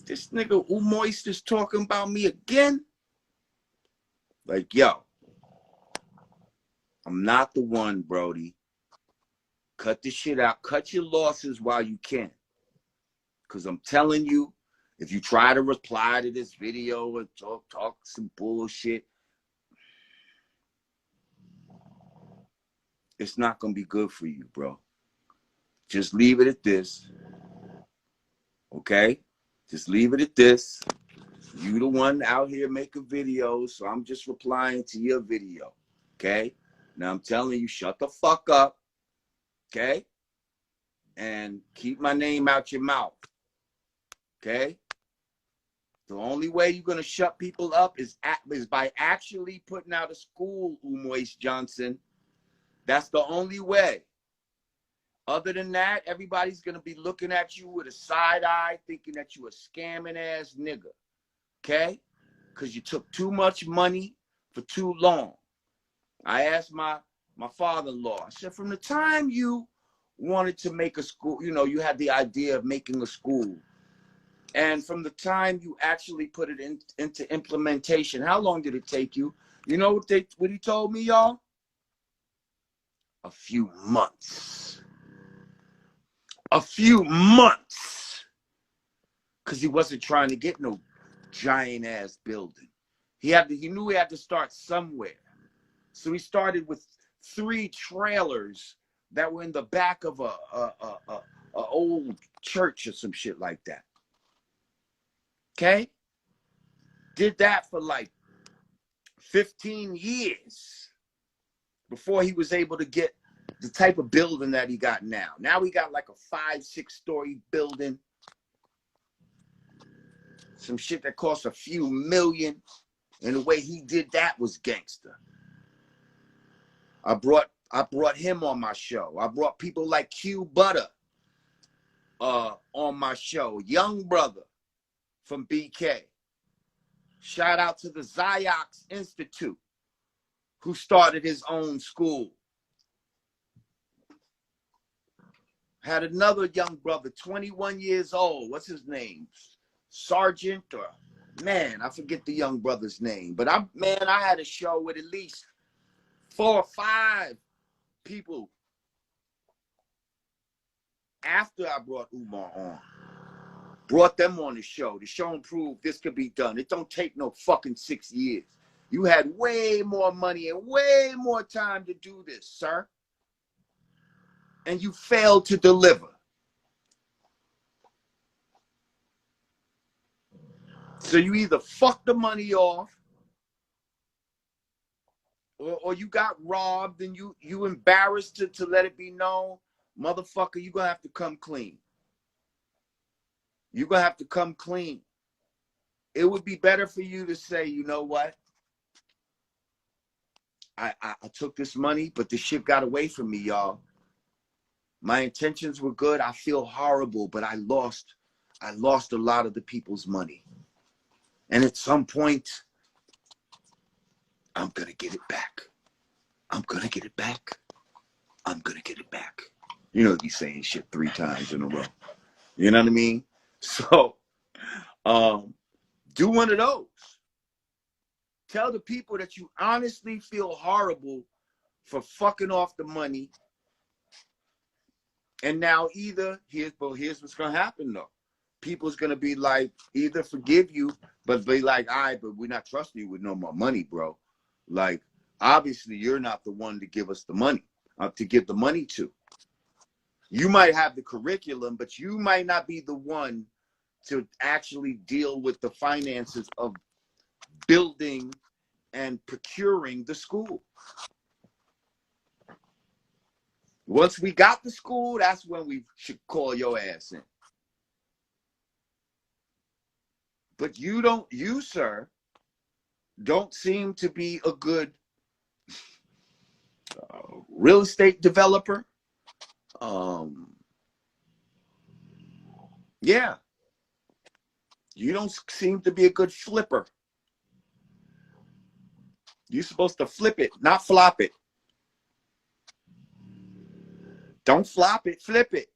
this nigga Umar is talking about me again? Like, yo, I'm not the one, Brody. Cut this shit out. Cut your losses while you can. Because I'm telling you, if you try to reply to this video and talk some bullshit, it's not going to be good for you, bro. Just leave it at this. Okay? Just leave it at this. You the one out here making videos, so I'm just replying to your video. Okay? Now I'm telling you, shut the fuck up, okay? And keep my name out your mouth, okay? The only way you're going to shut people up is by actually putting out a school, Umar Johnson. That's the only way. Other than that, everybody's going to be looking at you with a side eye, thinking that you a scamming ass nigga, okay? Because you took too much money for too long. I asked my father-in-law, I said, from the time you wanted to make a school, you know, you had the idea of making a school, and from the time you actually put it into implementation, how long did it take you? You know what he told me, y'all? A few months. A few months. Because he wasn't trying to get no giant ass building. He knew he had to start somewhere. So he started with 3 trailers that were in the back of a old church or some shit like that. Okay? Did that for like 15 years before he was able to get the type of building that he got now. Now we got like a 5-6 story building. Some shit that cost a few million. And the way he did that was gangster. I brought him on my show. I brought people like Q Butter on my show. Young brother from BK. Shout out to the Ziox Institute, who started his own school. Had another young brother, 21 years old. What's his name? Sergeant or, man, I forget the young brother's name. But I had a show with at least 4 or 5 people after I brought Umar on. Brought them on the show to show and prove this could be done. It don't take no fucking 6 years. You had way more money and way more time to do this, sir. And you failed to deliver. So you either fucked the money off, or you got robbed and you embarrassed to let it be known. Motherfucker, you're going to have to come clean. You're going to have to come clean. It would be better for you to say, you know what? I took this money, but the shit got away from me, y'all. My intentions were good. I feel horrible, but I lost a lot of the people's money. And at some point, I'm going to get it back. I'm going to get it back. I'm going to get it back. You know, he's saying shit 3 times in a row. You know what I mean? So, do one of those. Tell the people that you honestly feel horrible for fucking off the money. And now here's what's going to happen though. People's going to be like, either forgive you, but be like, all right, but we're not trusting you with no more money, bro. Like, obviously you're not the one to give us the money, to give the money to. You might have the curriculum, but you might not be the one to actually deal with the finances of building and procuring the school. Once we got the school, that's when we should call your ass in. But you, sir, don't seem to be a good real estate developer. Yeah. You don't seem to be a good flipper. You're supposed to flip it, not flop it. Don't flop it, flip it.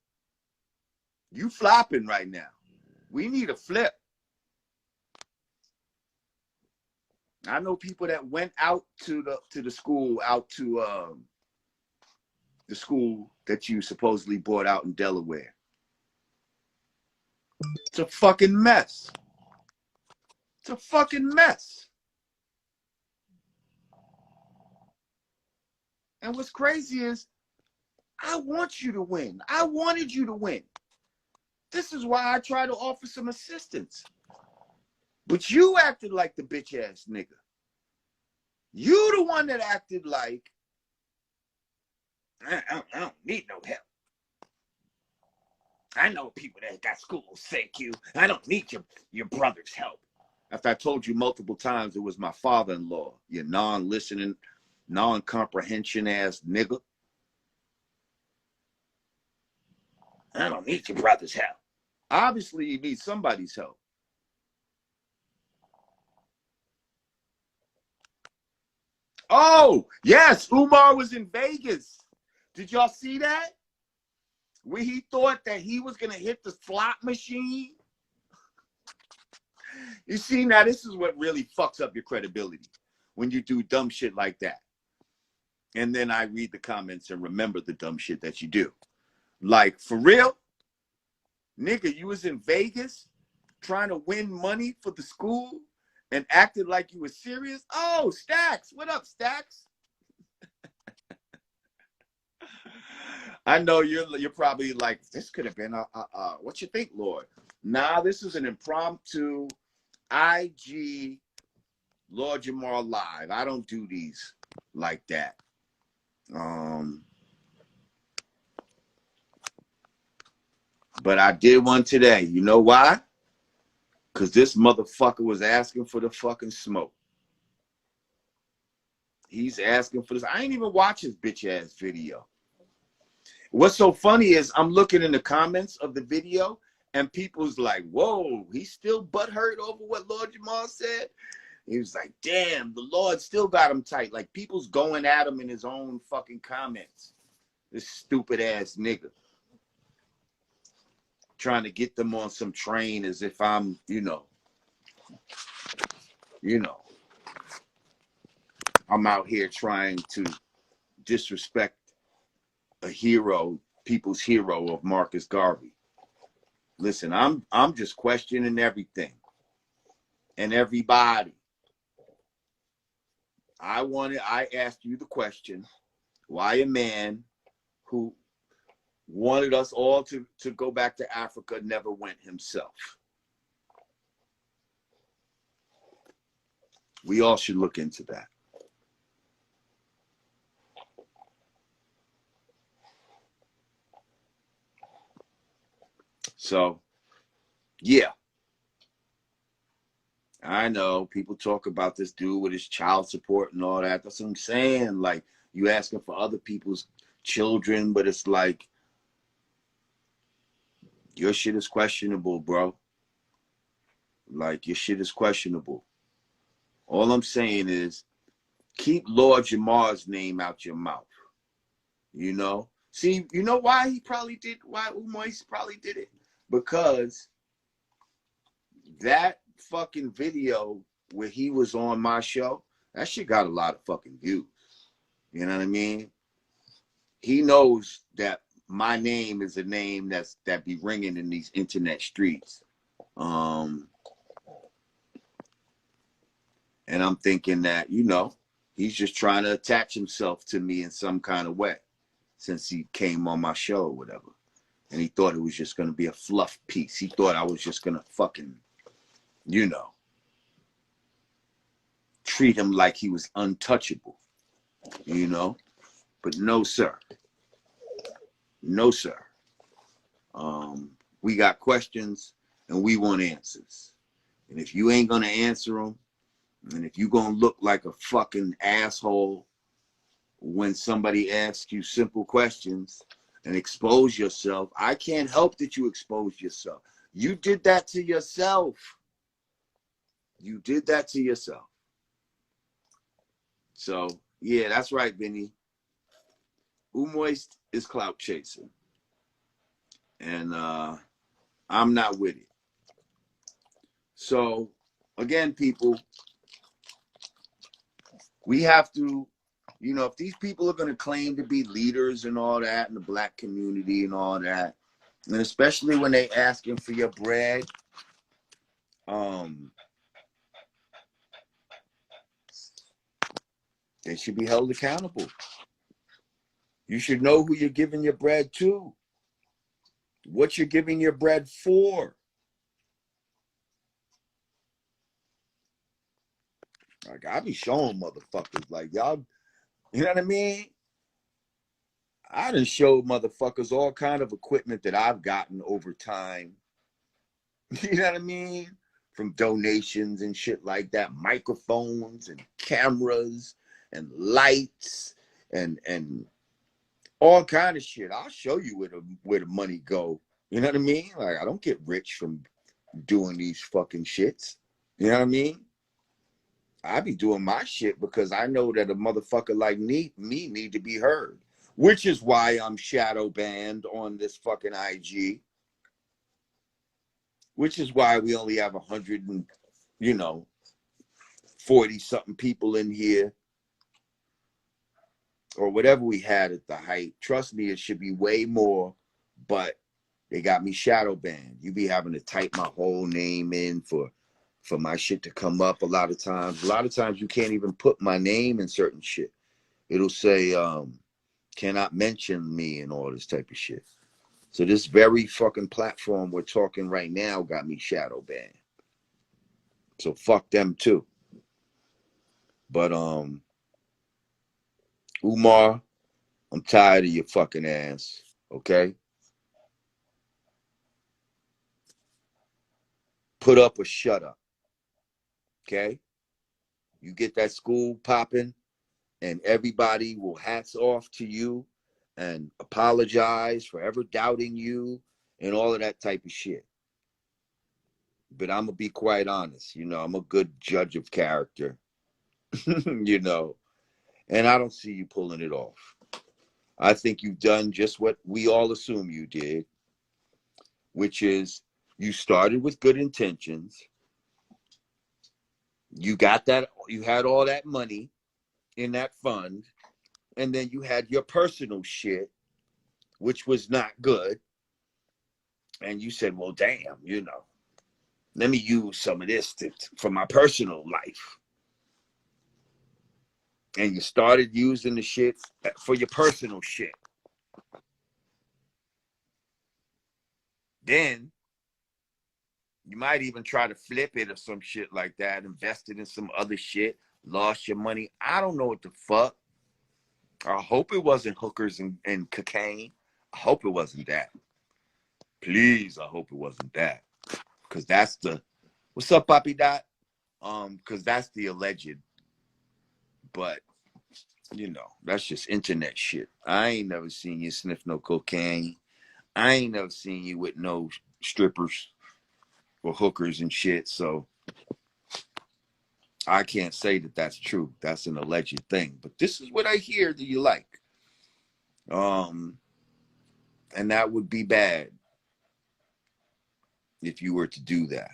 You flopping right now. We need a flip. I know people that went out to the school, the school that you supposedly bought out in Delaware. It's a fucking mess. It's a fucking mess. And what's crazy is, I want you to win. I wanted you to win. This is why I try to offer some assistance. But you acted like the bitch ass nigga. You the one that acted like I don't need no help. I know people that got schools, thank you. I don't need your brother's help. After I told you multiple times it was my father-in-law, you non-listening, non-comprehension ass nigga. I don't need your brother's help. Obviously, you need somebody's help. Oh, yes, Umar was in Vegas. Did y'all see that? Where he thought that he was going to hit the slot machine? You see, now this is what really fucks up your credibility when you do dumb shit like that. And then I read the comments and remember the dumb shit that you do. Like, for real? Nigga, you was in Vegas trying to win money for the school and acted like you were serious? Oh, Stacks. What up, Stacks? I know you're probably like, this could have been what you think, Lord? Nah, this is an impromptu IG Lord Jamar live. I don't do these like that. But I did one today. You know why? Because this motherfucker was asking for the fucking smoke. He's asking for this. I ain't even watch his bitch ass video. What's so funny is I'm looking in the comments of the video and people's like, whoa, he's still butthurt over what Lord Jamal said. He was like, damn, the Lord still got him tight. Like, people's going at him in his own fucking comments. This stupid ass nigga. Trying to get them on some train as if I'm, I'm out here trying to disrespect a hero, people's hero of Marcus Garvey. Listen, I'm just questioning everything and everybody. I asked you the question, why a man who wanted us all to go back to Africa never went himself? We all should look into that. So, yeah. I know people talk about this dude with his child support and all that. That's what I'm saying. Like, you asking for other people's children, but it's like, your shit is questionable, bro. Like, your shit is questionable. All I'm saying is, keep Lord Jamar's name out your mouth. See, you know why Umar probably did it? Because that fucking video where he was on my show, that shit got a lot of fucking views. You know what I mean? He knows that my name is a name that be ringing in these internet streets. And I'm thinking that, he's just trying to attach himself to me in some kind of way since he came on my show or whatever. And he thought it was just going to be a fluff piece. He thought I was just going to fucking, treat him like he was untouchable, But no, sir. No, sir. We got questions and we want answers. And if you ain't going to answer them, and if you're going to look like a fucking asshole when somebody asks you simple questions and expose yourself, I can't help that you expose yourself. You did that to yourself. You did that to yourself. So, yeah, that's right, Benny. Umoist is clout chasing. And I'm not with it. So, again, people, we have to, if these people are going to claim to be leaders and all that in the black community and all that, and especially when they asking for your bread, they should be held accountable. You should know who you're giving your bread to, what you're giving your bread for. Like, I be showing motherfuckers, like, y'all, you know what I mean? I done showed motherfuckers all kind of equipment that I've gotten over time. You know what I mean? From donations and shit like that, microphones and cameras and lights and all kind of shit. I'll show you where the money go. You know what I mean? Like, I don't get rich from doing these fucking shits. You know what I mean? I be doing my shit because I know that a motherfucker like me need to be heard, which is why I'm shadow banned on this fucking IG, which is why we only have 100 and, 40 something people in here or whatever we had at the height. Trust me, it should be way more, but they got me shadow banned. You be having to type my whole name in for my shit to come up a lot of times. A lot of times you can't even put my name in certain shit. It'll say, cannot mention me and all this type of shit. So this very fucking platform we're talking right now got me shadow banned. So fuck them too. But Umar, I'm tired of your fucking ass, okay? Put up or shut up, okay? You get that school popping and everybody will hats off to you and apologize for ever doubting you and all of that type of shit. But I'm going to be quite honest. I'm a good judge of character, and I don't see you pulling it off. I think you've done just what we all assume you did, which is you started with good intentions. You got that. You had all that money in that fund, and then you had your personal shit, which was not good. And you said, well, damn, let me use some of this for my personal life. And you started using the shit for your personal shit. Then you might even try to flip it or some shit like that, invested in some other shit, lost your money. I don't know what the fuck. I hope it wasn't hookers and cocaine. I hope it wasn't that. Please, I hope it wasn't that. Because that's what's up, Poppy Dot? Because that's the alleged. But, that's just internet shit. I ain't never seen you sniff no cocaine. I ain't never seen you with no strippers or hookers and shit. So I can't say that that's true. That's an alleged thing. But this is what I hear that you like. And that would be bad if you were to do that.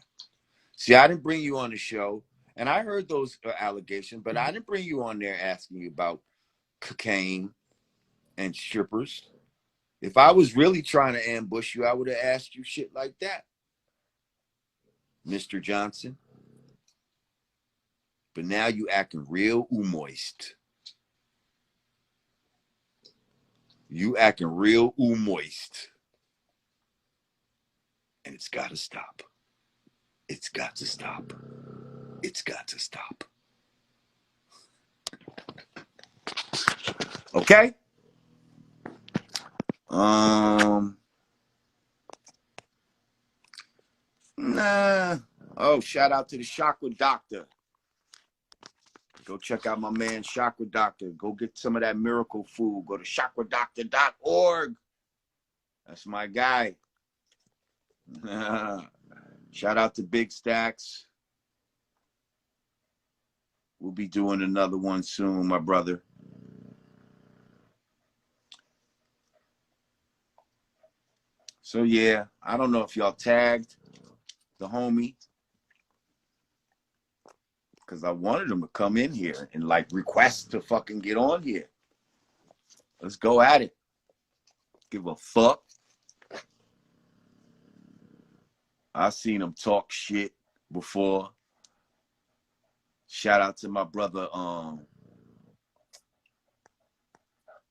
See, I didn't bring you on the show, and I heard those allegations, but I didn't bring you on there asking you about cocaine and strippers. If I was really trying to ambush you, I would have asked you shit like that, Mr. Johnson. But now you acting real moist. You acting real moist. And it's got to stop. It's got to stop. It's got to stop. Okay? Nah. Oh, shout out to the Chakra Doctor. Go check out my man Chakra Doctor. Go get some of that miracle food. Go to chakradoctor.org. That's my guy. Shout out to Big Stacks. We'll be doing another one soon, my brother. So yeah, I don't know if y'all tagged the homie, because I wanted him to come in here and request to fucking get on here. Let's go at it. Give a fuck. I've seen him talk shit before. Shout out to my brother.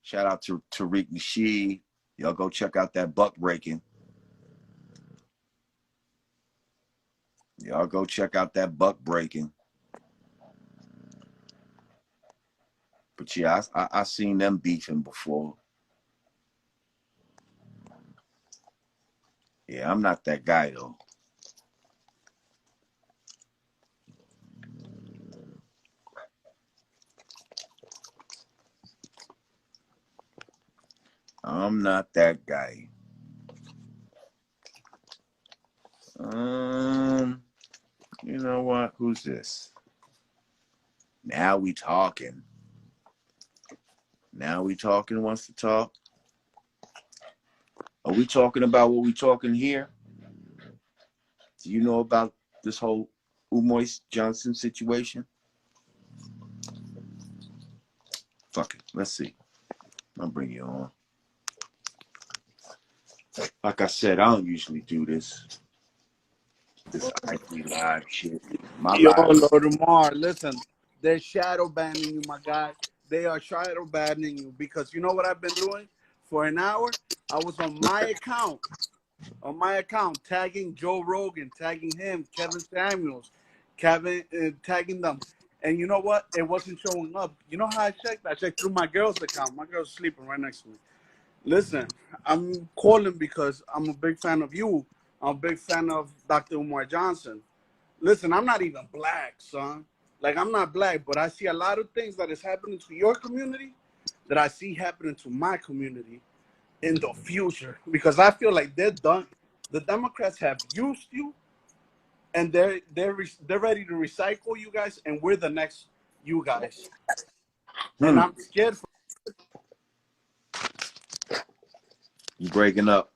Shout out to Tariq Nasheed. Y'all go check out that buck breaking. Y'all go check out that buck breaking. But yeah, I seen them beefing before. Yeah, I'm not that guy though. I'm not that guy. You know what? Who's this? Now we talking. Now we talking wants to talk. Are we talking about what we talking here? Do you know about this whole Umar Johnson situation? Fuck it. Let's see. I'll bring you on. Like I said, I don't usually do this IG live shit. My Yo, live. Lord Umar, listen, they're shadow banning you, my guy. They are shadow banning you because you know what I've been doing? For an hour, I was on my account, tagging Joe Rogan, tagging him, Kevin Samuels, tagging them. And you know what? It wasn't showing up. You know how I checked? I checked through my girl's account. My girl's sleeping right next to me. Listen, I'm calling because I'm a big fan of you. I'm a big fan of Dr. Umar Johnson. Listen, I'm not even black, son. Like, I'm not black, but I see a lot of things that is happening to your community that I see happening to my community in the future. Because I feel like they're done. The Democrats have used you, and they're ready to recycle you guys, and we're the next you guys. And I'm scared for. You breaking up.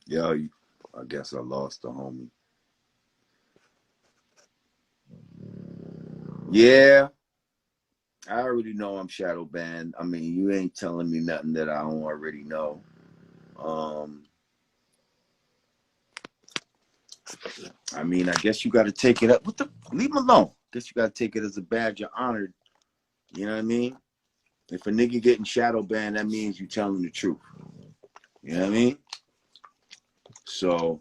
Yo, I guess I lost the homie. Yeah, I already know I'm shadow banned. I mean, you ain't telling me nothing that I don't already know. I mean, I guess you got to take it up. Leave him alone. Guess you got to take it as a badge of honor. You know what I mean? If a nigga getting shadow banned, that means you telling the truth. You know what I mean? So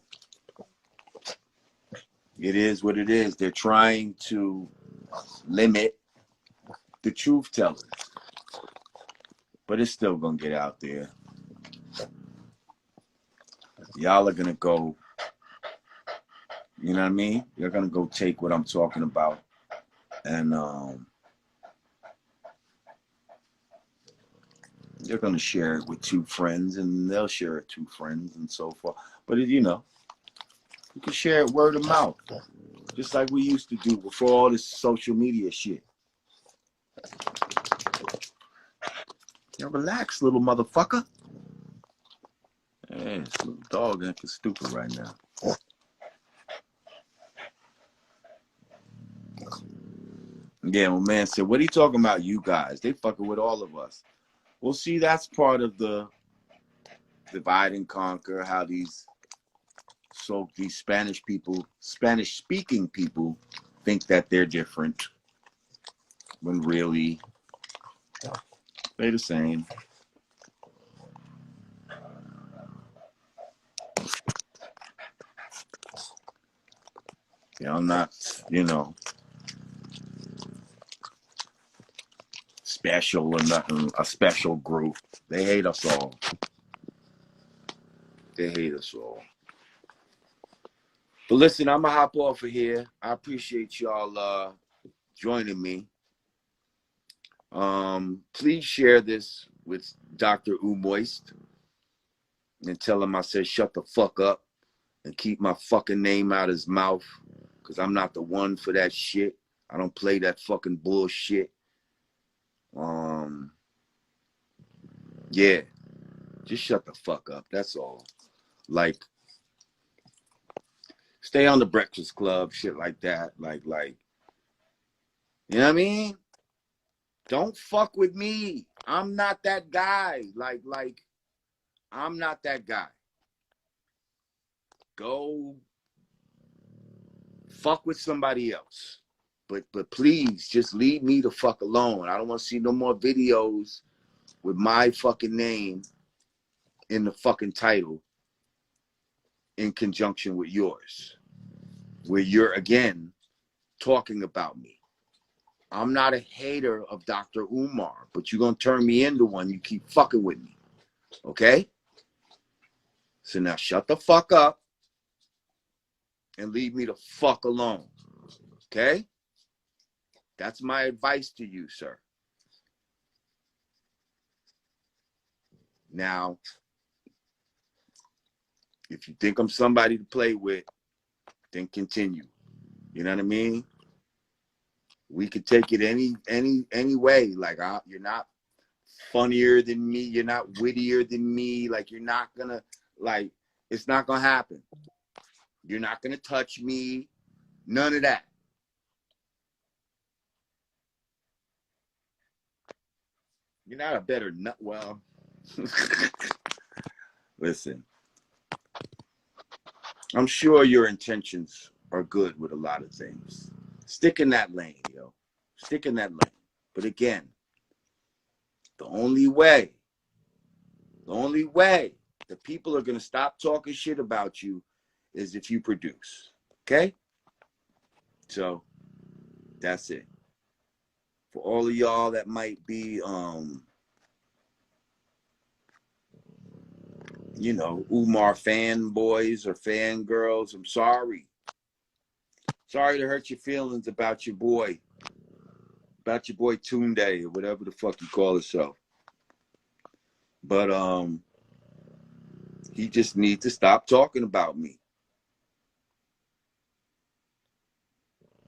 it is what it is. They're trying to limit the truth tellers, but it's still gonna get out there. Y'all are gonna go. You know what I mean? You're gonna go take what I'm talking about, and they're gonna share it with two friends, and they'll share it to friends, and so forth. But you know, you can share it word of mouth, just like we used to do before all this social media shit. Now relax, little motherfucker. Hey, this little dog acting stupid right now. Yeah, my man said, what are you talking about, you guys? They fucking with all of us. Well, see, that's part of the divide and conquer, how these Spanish people, Spanish-speaking people, think that they're different when really they're the same. Yeah, I'm not, special or nothing, a special group. They hate us all. They hate us all. But listen, I'm going to hop off of here. I appreciate y'all joining me. Please share this with Dr. Umoist and tell him I said shut the fuck up and keep my fucking name out his mouth, because I'm not the one for that shit. I don't play that fucking bullshit. Yeah, just shut the fuck up. That's all. Like, stay on the Breakfast Club, shit like that. Like, you know what I mean? Don't fuck with me. I'm not that guy. Like, I'm not that guy. Go fuck with somebody else. But please, just leave me the fuck alone. I don't want to see no more videos with my fucking name in the fucking title in conjunction with yours, where you're, again, talking about me. I'm not a hater of Dr. Umar, but you're going to turn me into one. You keep fucking with me. Okay? So now shut the fuck up and leave me the fuck alone. Okay? That's my advice to you, sir. Now, if you think I'm somebody to play with, then continue. You know what I mean? We could take it any way. Like, you're not funnier than me. You're not wittier than me. Like, you're not gonna, like, it's not gonna happen. You're not gonna touch me. None of that. You're not a better nut. Well, listen. I'm sure your intentions are good with a lot of things. Stick in that lane, yo. Stick in that lane. But again, the only way the people are going to stop talking shit about you is if you produce. Okay? So, that's it. For all of y'all that might be, you know, Umar fanboys or fangirls, I'm sorry. Sorry to hurt your feelings about your boy Tunde or whatever the fuck you call yourself. But he just needs to stop talking about me.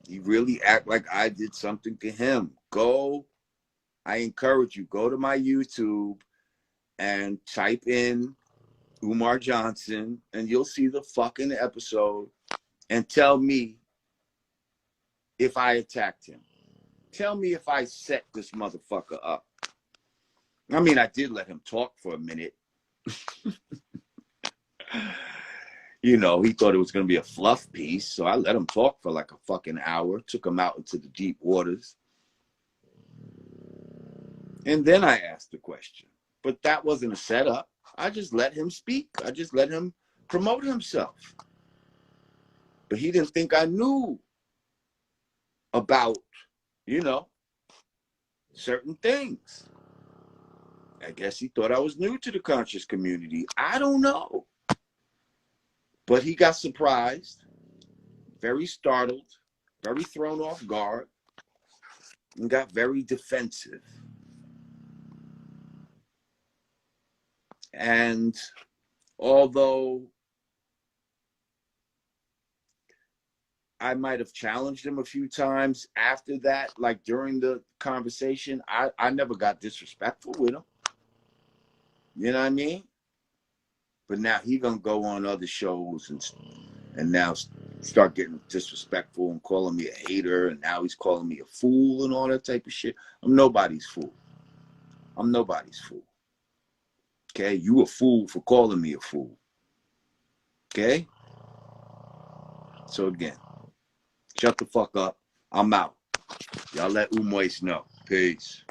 He really act like I did something to him. I encourage you, go to my YouTube and type in Umar Johnson and you'll see the fucking episode and tell me if I attacked him. Tell me if I set this motherfucker up. I mean, I did let him talk for a minute. You know, he thought it was going to be a fluff piece, so I let him talk for like a fucking hour, took him out into the deep waters. And then I asked the question. But that wasn't a setup. I just let him speak. I just let him promote himself. But he didn't think I knew about, you know, certain things. I guess he thought I was new to the conscious community. I don't know. But he got surprised, very startled, very thrown off guard, and got very defensive. And although I might have challenged him a few times after that, like during the conversation, I never got disrespectful with him. You know what I mean? But now he gonna go on other shows and now start getting disrespectful and calling me a hater, and now he's calling me a fool and all that type of shit. I'm nobody's fool. I'm nobody's fool. Okay? You a fool for calling me a fool. Okay? So again, shut the fuck up. I'm out. Y'all let Umois know. Peace.